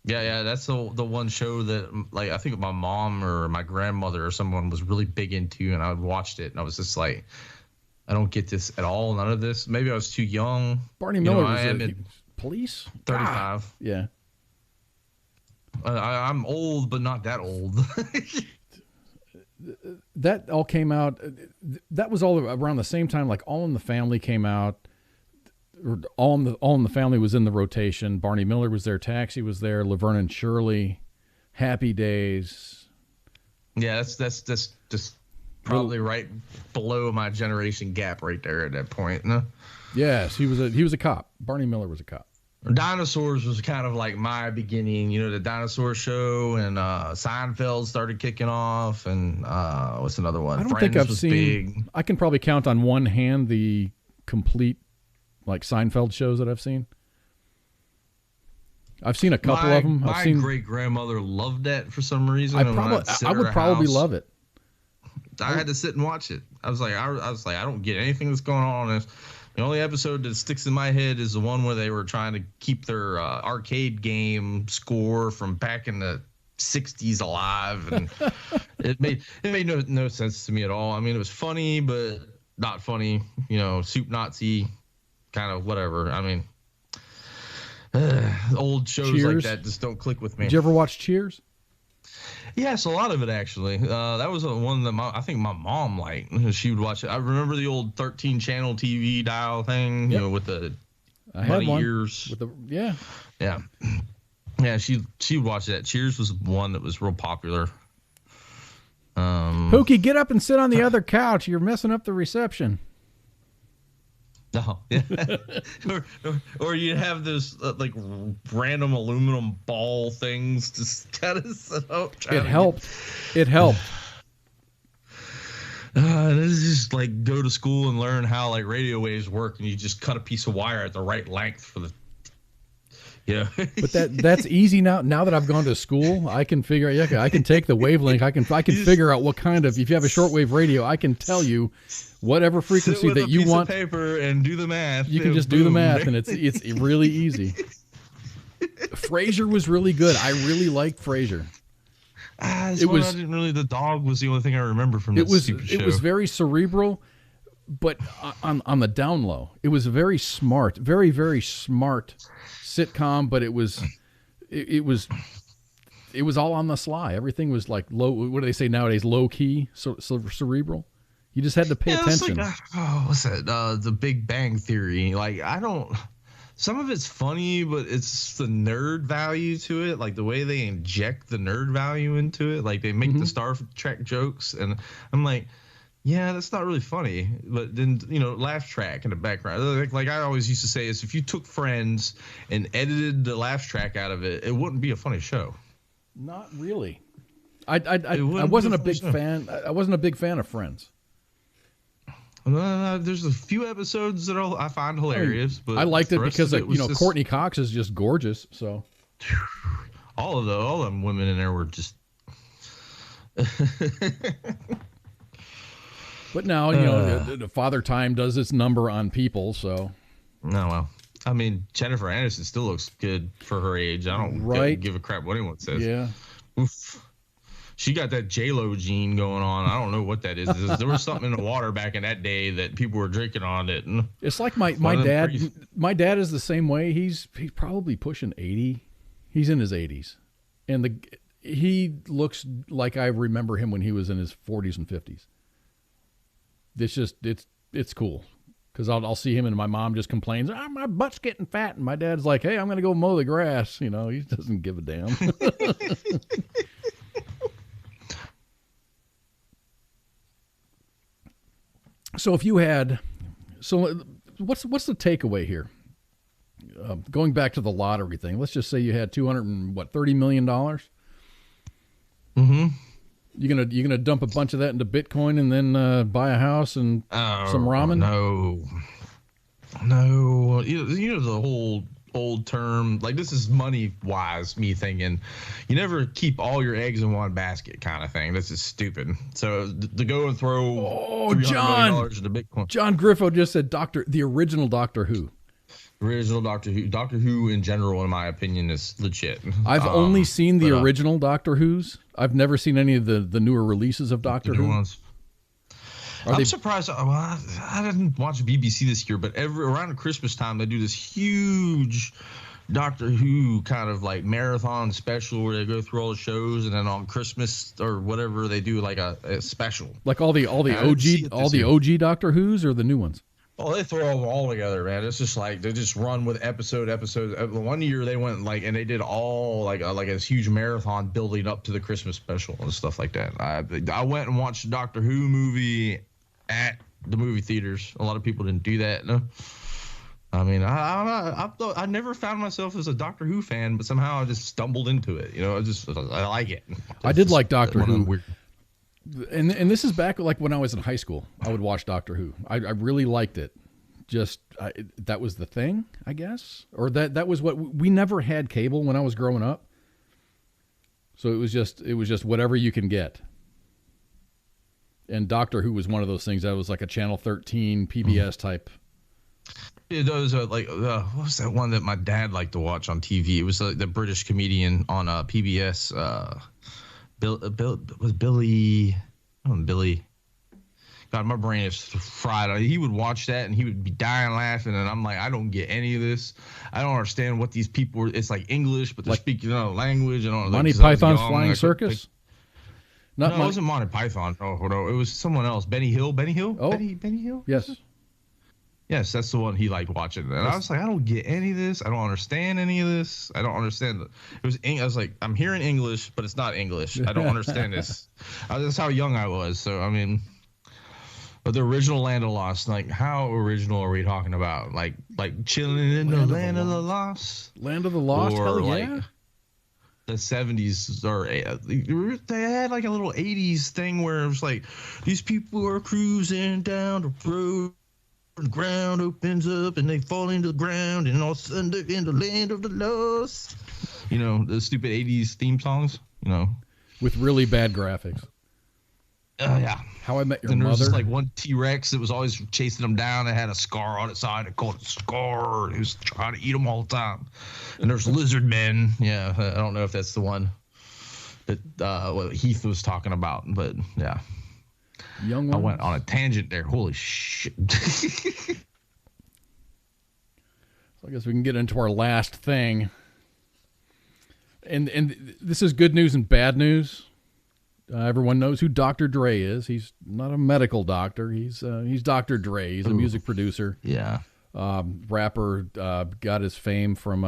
Yeah, that's the one show that, like, I think my mom or my grandmother or someone was really big into, and I watched it, and I was just like, I don't get this at all. None of this. Maybe I was too young. Barney Miller was police? 35. Ah, yeah. I'm old, but not that old. That all came out. That was all around the same time. Like All in the Family came out. All in the Family was in the rotation. Barney Miller was there. Taxi was there. Laverne and Shirley. Happy Days. Yeah, that's just probably right below my generation gap right there at that point. No? Yes, he was a cop. Barney Miller was a cop. Dinosaurs was kind of like my beginning, the dinosaur show, and Seinfeld started kicking off, and what's another one? I don't Friends think I've was seen. big. I can probably count on one hand the complete like Seinfeld shows that I've seen. I've seen a couple of them. My great grandmother loved that for some reason. I would probably love it. I had to sit and watch it. I was like, I don't get anything that's going on in this. The only episode that sticks in my head is the one where they were trying to keep their arcade game score from back in the 60s alive, and it made no sense to me at all. I mean, it was funny, but not funny. Soup Nazi, kind of whatever. I mean, old shows Cheers. like that just don't click with me. Did you ever watch Cheers? Yes, a lot of it actually. That was one that I think my mom liked. She would watch it. I remember the old 13 channel TV dial thing, with the bunny ears. With the yeah. She would watch that. Cheers was one that was real popular. Pooky, get up and sit on the other couch. You're messing up the reception. No, yeah. or you have those like random aluminum ball things just kind of set up. It helped. It helped. This is just like go to school and learn how like radio waves work, and you just cut a piece of wire at the right length for the. Yeah, but that's easy now. Now that I've gone to school, I can figure. Yeah, I can take the wavelength. I can figure out what kind of. If you have a shortwave radio, I can tell you whatever frequency that you want. Of paper and do the math. You can just do the math, and it's really easy. Frasier was really good. I really liked Frasier. The dog was the only thing I remember from that stupid show. It was very cerebral, but on the down low. It was very smart, very, very smart sitcom, but it was all on the sly. Everything was like low. What do they say nowadays? Low key, so cerebral. You just had to pay attention. Like, what's that? The Big Bang Theory. Like some of it's funny, but it's the nerd value to it. Like the way they inject the nerd value into it. Like they make the Star Trek jokes, and I'm like, yeah, that's not really funny. But then, laugh track in the background. Like I always used to say is if you took Friends and edited the laugh track out of it, it wouldn't be a funny show. Not really. I wasn't a big fan. I wasn't a big fan of Friends. There's a few episodes that I find hilarious, but I liked it because Courtney Cox is just gorgeous. So all them women in there were just. But now the Father Time does its number on people. So well, I mean Jennifer Aniston still looks good for her age. I don't give a crap what anyone says. Yeah. Oof. She got that J-Lo gene going on. I don't know what that is. There was something in the water back in that day that people were drinking on it. And it's like my dad. My dad is the same way. He's probably pushing 80. He's in his 80s, and he looks like I remember him when he was in his 40s and 50s. It's cool because I'll see him and my mom just complains, my butt's getting fat, and my dad's like, hey, I'm gonna go mow the grass. He doesn't give a damn. So what's the takeaway here? Going back to the lottery thing, let's just say you had $30 million. Mm-hmm. You gonna dump a bunch of that into Bitcoin and then buy a house and some ramen? No. The whole old term, like this is money wise, me thinking you never keep all your eggs in one basket kind of thing. This is stupid. So to go and throw $300 million into Bitcoin. John Griffo just said the original Doctor Who. Doctor Who in general, in my opinion, is legit. I've only seen the original Doctor Who's. I've never seen any of the newer releases of Doctor Who. Ones. I'm surprised. Well, I didn't watch BBC this year, but around Christmas time, they do this huge Doctor Who kind of like marathon special where they go through all the shows, and then on Christmas or whatever they do like a special. Like all the OG Doctor Who's or the new ones? Oh, they throw them all together, man. It's just like they just run with episodes. One year they went and they did all like this huge marathon building up to the Christmas special and stuff like that. I went and watched the Doctor Who movie at the movie theaters. A lot of people didn't do that. No, I mean I never found myself as a Doctor Who fan, but somehow I just stumbled into it. I like it. I did like Doctor Who. And this is back like when I was in high school. I would watch Doctor Who. I really liked it. That was the thing, I guess, or that was what we never had cable when I was growing up. So it was just whatever you can get. And Doctor Who was one of those things that was like a Channel 13 PBS type. Yeah, those are like what was that one that my dad liked to watch on TV? It was the British comedian on PBS. Billy. God, my brain is fried. He would watch that and he would be dying laughing, and I'm like, I don't get any of this. I don't understand what these people are. It's like English, but they're speaking another language. I don't know. Monty Python's Flying Circus. No, it wasn't Monty Python. Oh no, it was someone else. Benny Hill. Oh, Benny Hill. Yes. Yes, that's the one he liked watching. And I was like, I don't get any of this. I don't understand any of this. I don't understand. I was like, I'm hearing English, but it's not English. I don't understand this. That's how young I was. So, I mean, but the original Land of the Lost, like, how original are we talking about? Like chilling in the Land of the Lost? Land of the Lost? Or hell like yeah. The 70s, or they had like a little 80s thing where it was like, these people are cruising down the road. The ground opens up and they fall into the ground, and all of a sudden they're in the land of the lost. The stupid 80s theme songs, with really bad graphics. Yeah. How I Met Your Mother. There was just like one T-Rex that was always chasing them down. It had a scar on its side. It called it Scar. It was trying to eat them all the time. And there's lizard men. Yeah, I don't know if that's the one that what Heath was talking about, but yeah. Young ones. I went on a tangent there. Holy shit. So I guess we can get into our last thing. And this is good news and bad news. Everyone knows who Dr. Dre is. He's not a medical doctor. He's Dr. Dre. He's a music producer. Yeah. Rapper, got his fame from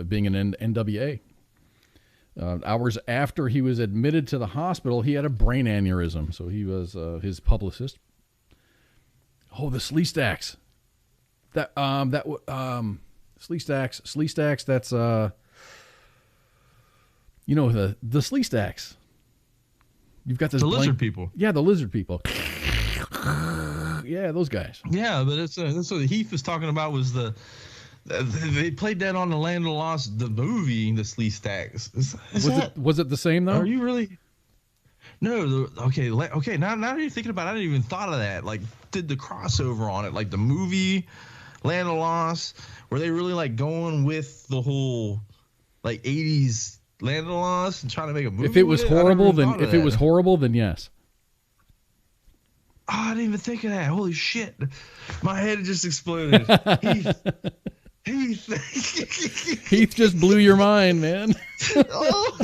being an NWA. Hours after he was admitted to the hospital, he had a brain aneurysm. So he was his publicist. Oh, the Slee Stacks. Slee Stacks. That's the Slee Stacks. You've got this lizard people. Yeah, the lizard people. Yeah, those guys. Yeah, but that's what Heath was talking about. Was they played that on the Land of the Lost, the movie, the Slee Stacks. Was it the same though? Are you really? No. Okay. Now that you're thinking about it, I didn't even thought of that. Like, did the crossover on it, like the movie Land of the Lost, were they really like going with the whole like 80s Land of the Lost and trying to make a movie? If it was horrible, then yes. Oh, I didn't even think of that. Holy shit. My head just exploded. Heath just blew your mind, man. Oh.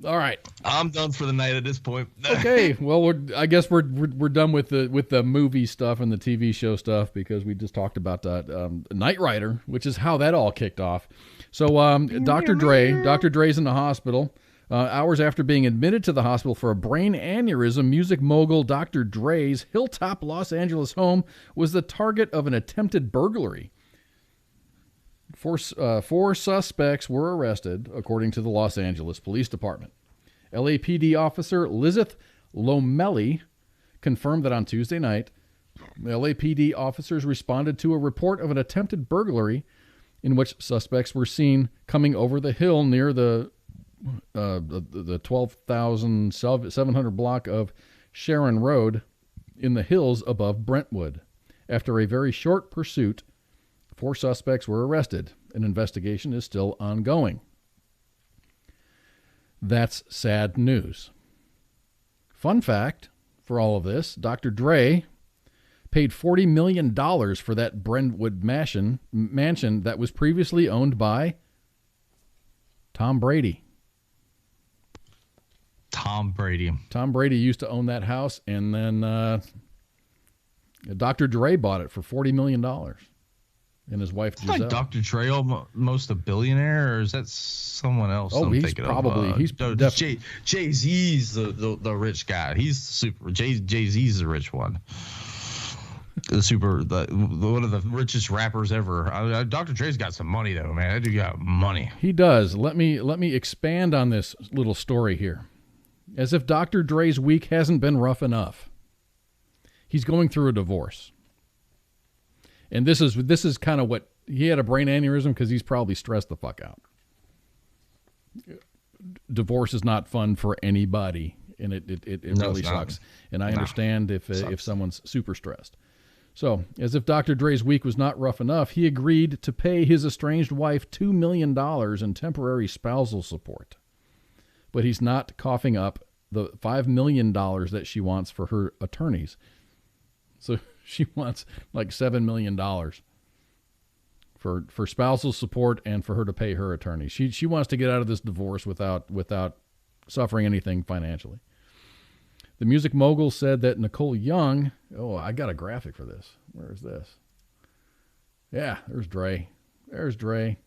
All right, I'm done for the night at this point. Okay, well, I guess we're done with the movie stuff and the TV show stuff, because we just talked about Knight Rider, which is how that all kicked off. So Dr. Dre's in the hospital. Hours after being admitted to the hospital for a brain aneurysm, music mogul Dr. Dre's Hilltop, Los Angeles home was the target of an attempted burglary. Four suspects were arrested, according to the Los Angeles Police Department. LAPD officer Lizeth Lomelli confirmed that on Tuesday night, LAPD officers responded to a report of an attempted burglary in which suspects were seen coming over the hill near the 12,700 block of Sharon Road in the hills above Brentwood. After a very short pursuit, 4 suspects were arrested. An investigation is still ongoing. That's sad news. Fun fact for all of this, Dr. Dre paid $40 million for that Brentwood mansion that was previously owned by Tom Brady. Tom Brady. Tom Brady used to own that house, and then Dr. Dre bought it for $40 million. And his wife Giselle. Like Dr. Dre almost a billionaire, or is that someone else? Oh, he's probably he's Jay-Z's the rich guy. He's super. Jay-Z's the rich one. One of the richest rappers ever. Dr. Dre's got some money though, man. That dude got money. He does. Let me expand on this little story here. As if Dr. Dre's week hasn't been rough enough. He's going through a divorce. And this is kind of what he had, a brain aneurysm because he's probably stressed the fuck out. Divorce is not fun for anybody, and it really sucks. And I understand if someone's super stressed. So, as if Dr. Dre's week was not rough enough, he agreed to pay his estranged wife $2 million in temporary spousal support. But he's not coughing up the $5 million that she wants for her attorneys. So she wants like $7 million for spousal support and for her to pay her attorney. She wants to get out of this divorce without suffering anything financially. The music mogul said that Nicole Young, I got a graphic for this. Where is this? Yeah, there's Dre. There's Dre.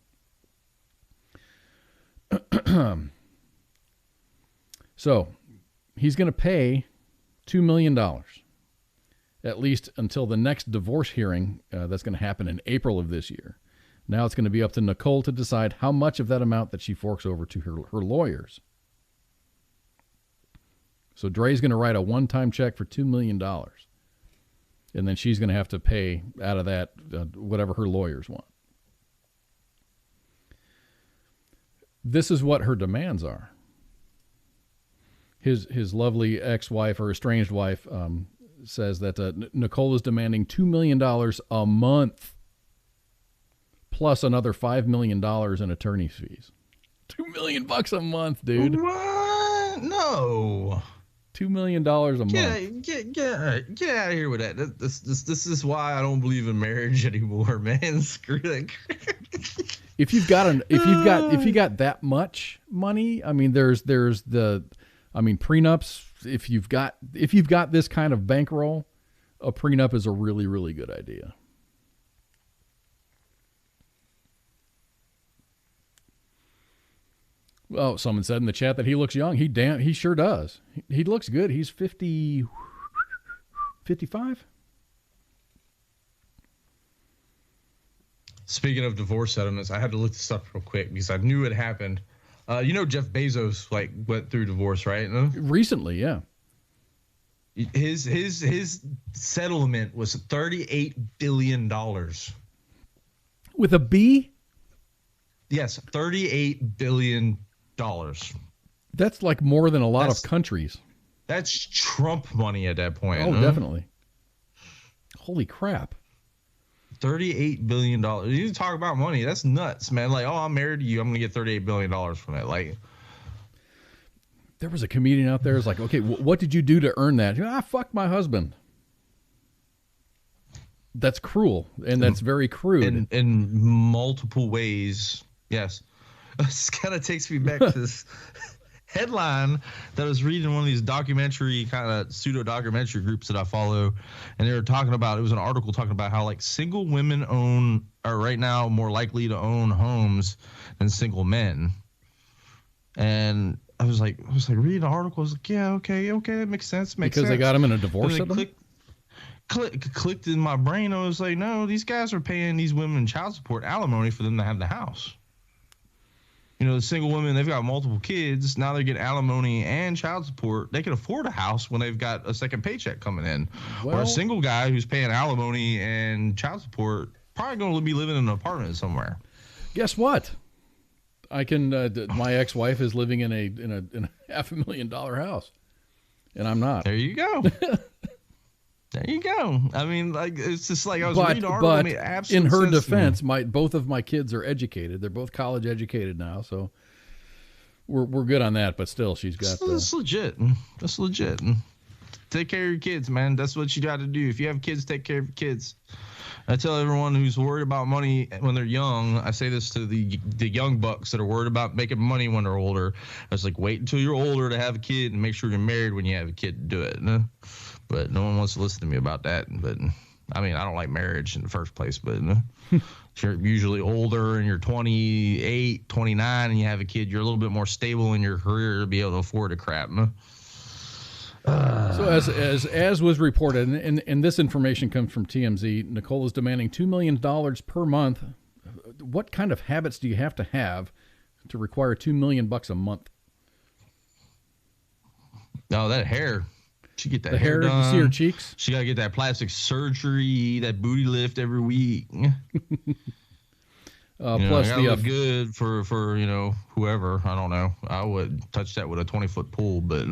So he's going to pay $2 million. At least until the next divorce hearing that's going to happen in April of this year. Now it's going to be up to Nicole to decide how much of that amount that she forks over to her lawyers. So Dre's going to write a one-time check for $2 million. And then she's going to have to pay out of that whatever her lawyers want. This is what her demands are. His lovely ex-wife or estranged wife says that Nicole is demanding $2 million a month plus another $5 million in attorney fees. $2 million a month, dude. What? No. $2 million a month. Get out of here with that. This is why I don't believe in marriage anymore, man. Screw that. If you got that much money, I mean, there's prenups. If you've got this kind of bankroll, a prenup is a really, really good idea. Well, someone said in the chat that he looks young. He sure does. He looks good. He's 55. Speaking of divorce settlements, I had to look this up real quick because I knew it happened. Jeff Bezos went through divorce, right? No? Recently, yeah. His settlement was $38 billion. With a B? Yes, $38 billion. That's like more than a lot of countries. That's Trump money at that point. Oh, definitely. Holy crap. $38 billion. You talk about money. That's nuts, man. Like, I'm married to you. I'm going to get $38 billion from it. Like, there was a comedian out there who's like, okay, what did you do to earn that? Fuck my husband. That's cruel, and that's very crude. In multiple ways, yes. This kind of takes me back to this headline that I was reading in one of these documentary kind of pseudo-documentary groups that I follow, and they were talking about, it was an article talking about how like single women are right now more likely to own homes than single men. And I was like reading the article, I was like, yeah, okay, that makes sense. Because they got them in a divorce settlement? Clicked in my brain. I was like, no, these guys are paying these women child support, alimony for them to have the house. The single women, they've got multiple kids. Now they're getting alimony and child support. They can afford a house when they've got a second paycheck coming in. Or a single guy who's paying alimony and child support probably going to be living in an apartment somewhere. Guess what? I can. My ex-wife is living in a $500,000 house, and I'm not. There you go. There you go. I mean, like, it's just like I was reading article. But in her defense, both of my kids are educated. They're both college educated now, so we're good on that, but still, she's got. That's legit. That's legit. Take care of your kids, man. That's what you got to do. If you have kids, take care of your kids. I tell everyone who's worried about money when they're young, I say this to the young bucks that are worried about making money when they're older. I was like, wait until you're older to have a kid and make sure you're married when you have a kid to do it. But no one wants to listen to me about that. But I mean, I don't like marriage in the first place, but if you're usually older and you're 28, 29 and you have a kid, you're a little bit more stable in your career to be able to afford a crap. So as was reported, and this information comes from TMZ, Nicole is demanding $2 million per month. What kind of habits do you have to require $2 million a month? No, that hair. She get that the hair done. You see her cheeks? She got to get that plastic surgery, that booty lift every week. Plus the look good for whoever. I don't know. I would touch that with a 20-foot pole, but...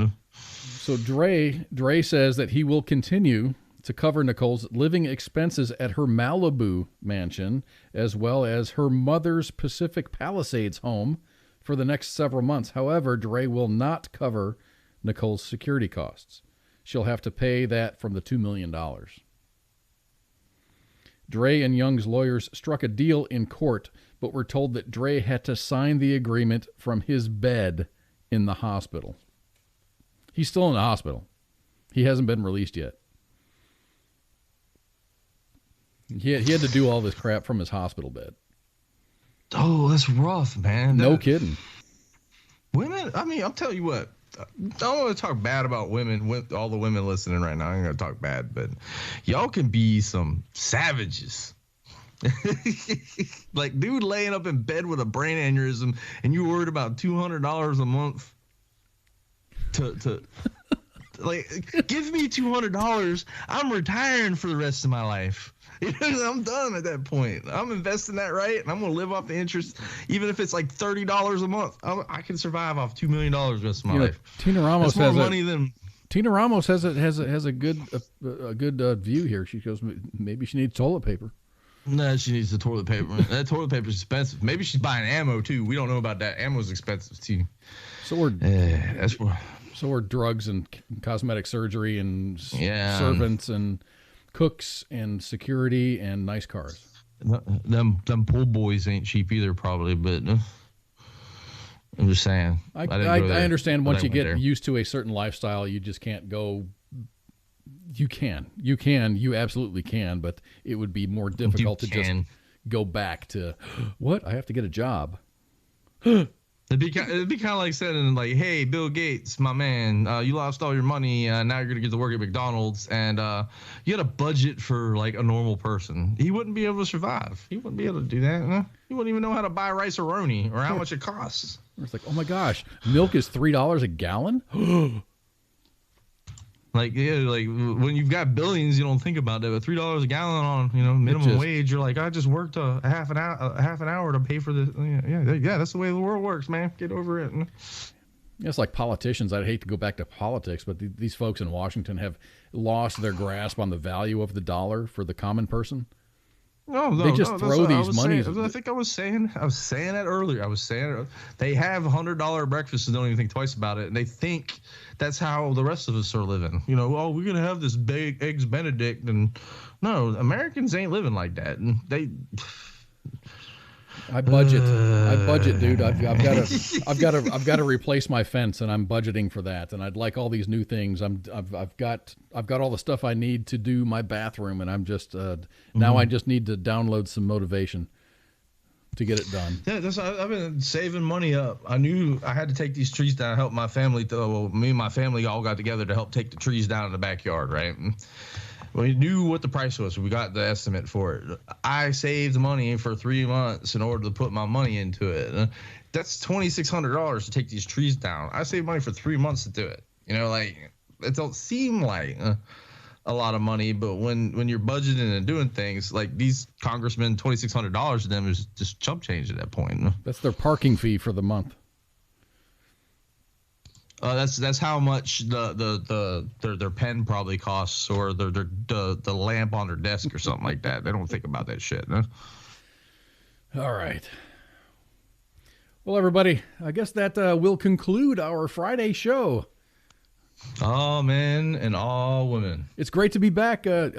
So Dre says that he will continue to cover Nicole's living expenses at her Malibu mansion, as well as her mother's Pacific Palisades home for the next several months. However, Dre will not cover Nicole's security costs. She'll have to pay that from the $2 million. Dre and Young's lawyers struck a deal in court, but were told that Dre had to sign the agreement from his bed in the hospital. He's still in the hospital. He hasn't been released yet. He had to do all this crap from his hospital bed. Oh, that's rough, man. No kidding. Women, I mean, I'll tell you what. I don't want to talk bad about women, all the women listening right now. I'm going to talk bad, but y'all can be some savages. Like, dude laying up in bed with a brain aneurysm, and you worried about $200 a month to like, give me $200. I'm retiring for the rest of my life. I'm done at that point. I'm investing that right, and I'm going to live off the interest, even if it's like $30 a month. I can survive off $2 million the rest of my life. Tina Ramos has more money than. Tina Ramos has a good view here. She goes, maybe she needs toilet paper. No, she needs the toilet paper. That toilet paper is expensive. Maybe she's buying ammo too. We don't know about that. Ammo's expensive too. So we're drugs and cosmetic surgery and servants and cooks and security and nice cars. Them pool boys ain't cheap either, probably. But I'm just saying. I understand once you get used to a certain lifestyle, you just can't go. You absolutely can, but it would be more difficult to just go back to what? I have to get a job. It'd be kind of like saying, like, hey, Bill Gates, my man, you lost all your money. Now you're going to get to work at McDonald's, and you had a budget for, like, a normal person. He wouldn't be able to survive. He wouldn't be able to do that. He wouldn't even know how to buy Rice-A-Roni or how much it costs. It's like, oh, my gosh, milk is $3 a gallon? Like, yeah, like when you've got billions, you don't think about that. But $3 a gallon on, minimum wage, you're like, I just worked a half an hour to pay for this. Yeah, that's the way the world works, man. Get over it. It's like politicians. I'd hate to go back to politics, but these folks in Washington have lost their grasp on the value of the dollar for the common person. No, they just throw these monies. I think I was saying that earlier. They have $100 breakfasts and don't even think twice about it, and they think that's how the rest of us are living. Oh, we're gonna have this big eggs Benedict, and no, Americans ain't living like that. And I budget, dude. I've got to replace my fence, and I'm budgeting for that. And I'd like all these new things. I've got all the stuff I need to do my bathroom, and I'm just now I just need to download some motivation to get it done. Yeah, I've been saving money up. I knew I had to take these trees down. Help my family. Me and my family all got together to help take the trees down in the backyard, right? We knew what the price was. We got the estimate for it. I saved money for 3 months in order to put my money into it. That's $2,600 to take these trees down. I saved money for 3 months to do it. Like, it don't seem like a lot of money, but when you're budgeting and doing things, like these congressmen, $2,600 to them is just chump change at that point. That's their parking fee for the month. That's how much their pen probably costs, or the lamp on their desk or something like that. They don't think about that shit. Huh? All right. Well, everybody, I guess that will conclude our Friday show. All men and all women. It's great to be back. We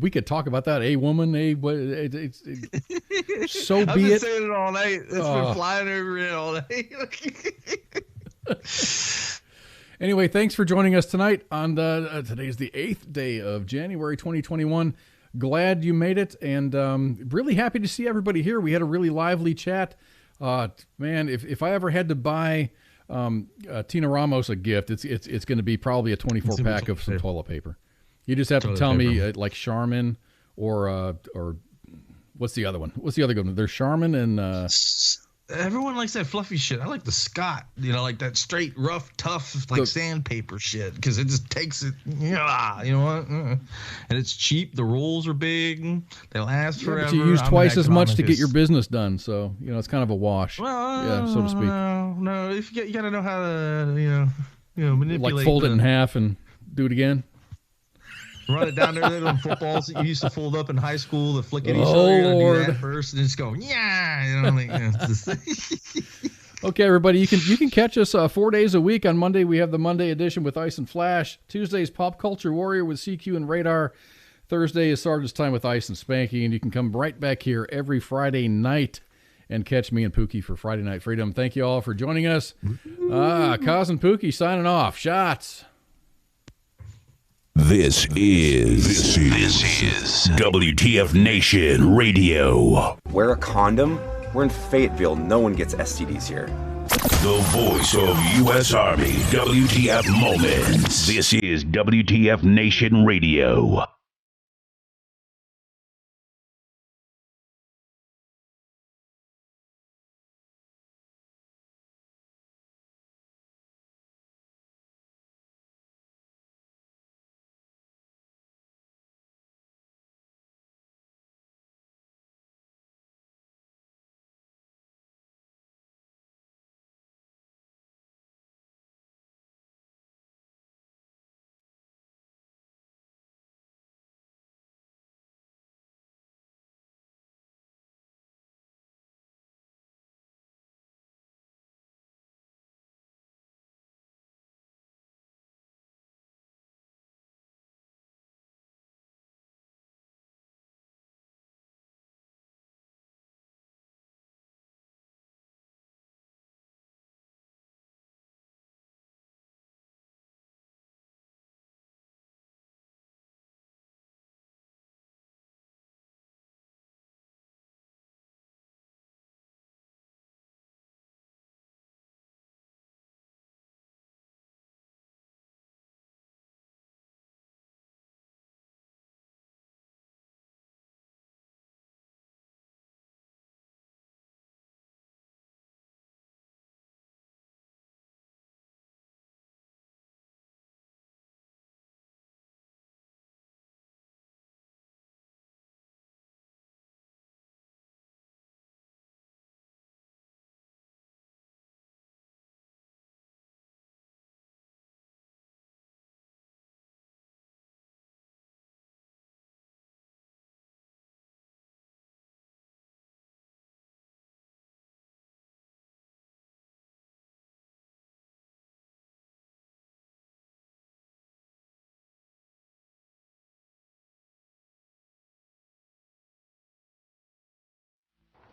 could talk about that. A woman, so I've be been it. saying it all night. It's been flying over it all night. Anyway, thanks for joining us tonight on today's the 8th day of January 2021. Glad you made it, and really happy to see everybody here. We had a really lively chat. Man, if I ever had to buy Tina Ramos a gift, it's going to be probably a 24-pack of some toilet paper. You just have to tell me like Charmin or what's the other one? What's the other good one? There's Charmin and everyone likes that fluffy shit. I like the Scott, like that straight, rough, tough, like sandpaper shit, because it just takes it. You know what? And it's cheap. The rolls are big. They last forever. But you use twice as much to get your business done, so it's kind of a wash. Well, so to speak. No, if you got to know how to, manipulate. Like fold it in half and do it again. Run it down there on footballs that you used to fold up in high school, the flick it each other. Do that first and just go, Okay, everybody, you can catch us 4 days a week. On Monday, we have the Monday edition with Ice and Flash. Tuesday's Pop Culture Warrior with CQ and Radar. Thursday is Sergeant's Time with Ice and Spanky, and you can come right back here every Friday night and catch me and Pookie for Friday Night Freedom. Thank you all for joining us. Koz and Pookie signing off. Shots. This is WTF Nation Radio. Wear a condom? We're in Fayetteville. No one gets STDs here. The voice of U.S. Army, WTF Moments. This is WTF Nation Radio.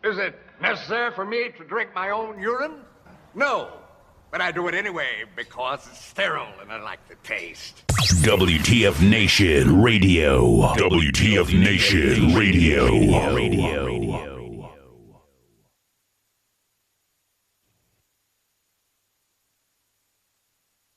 Is it necessary for me to drink my own urine? No. But I do it anyway because it's sterile and I like the taste. WTF Nation Radio. WTF Nation Radio.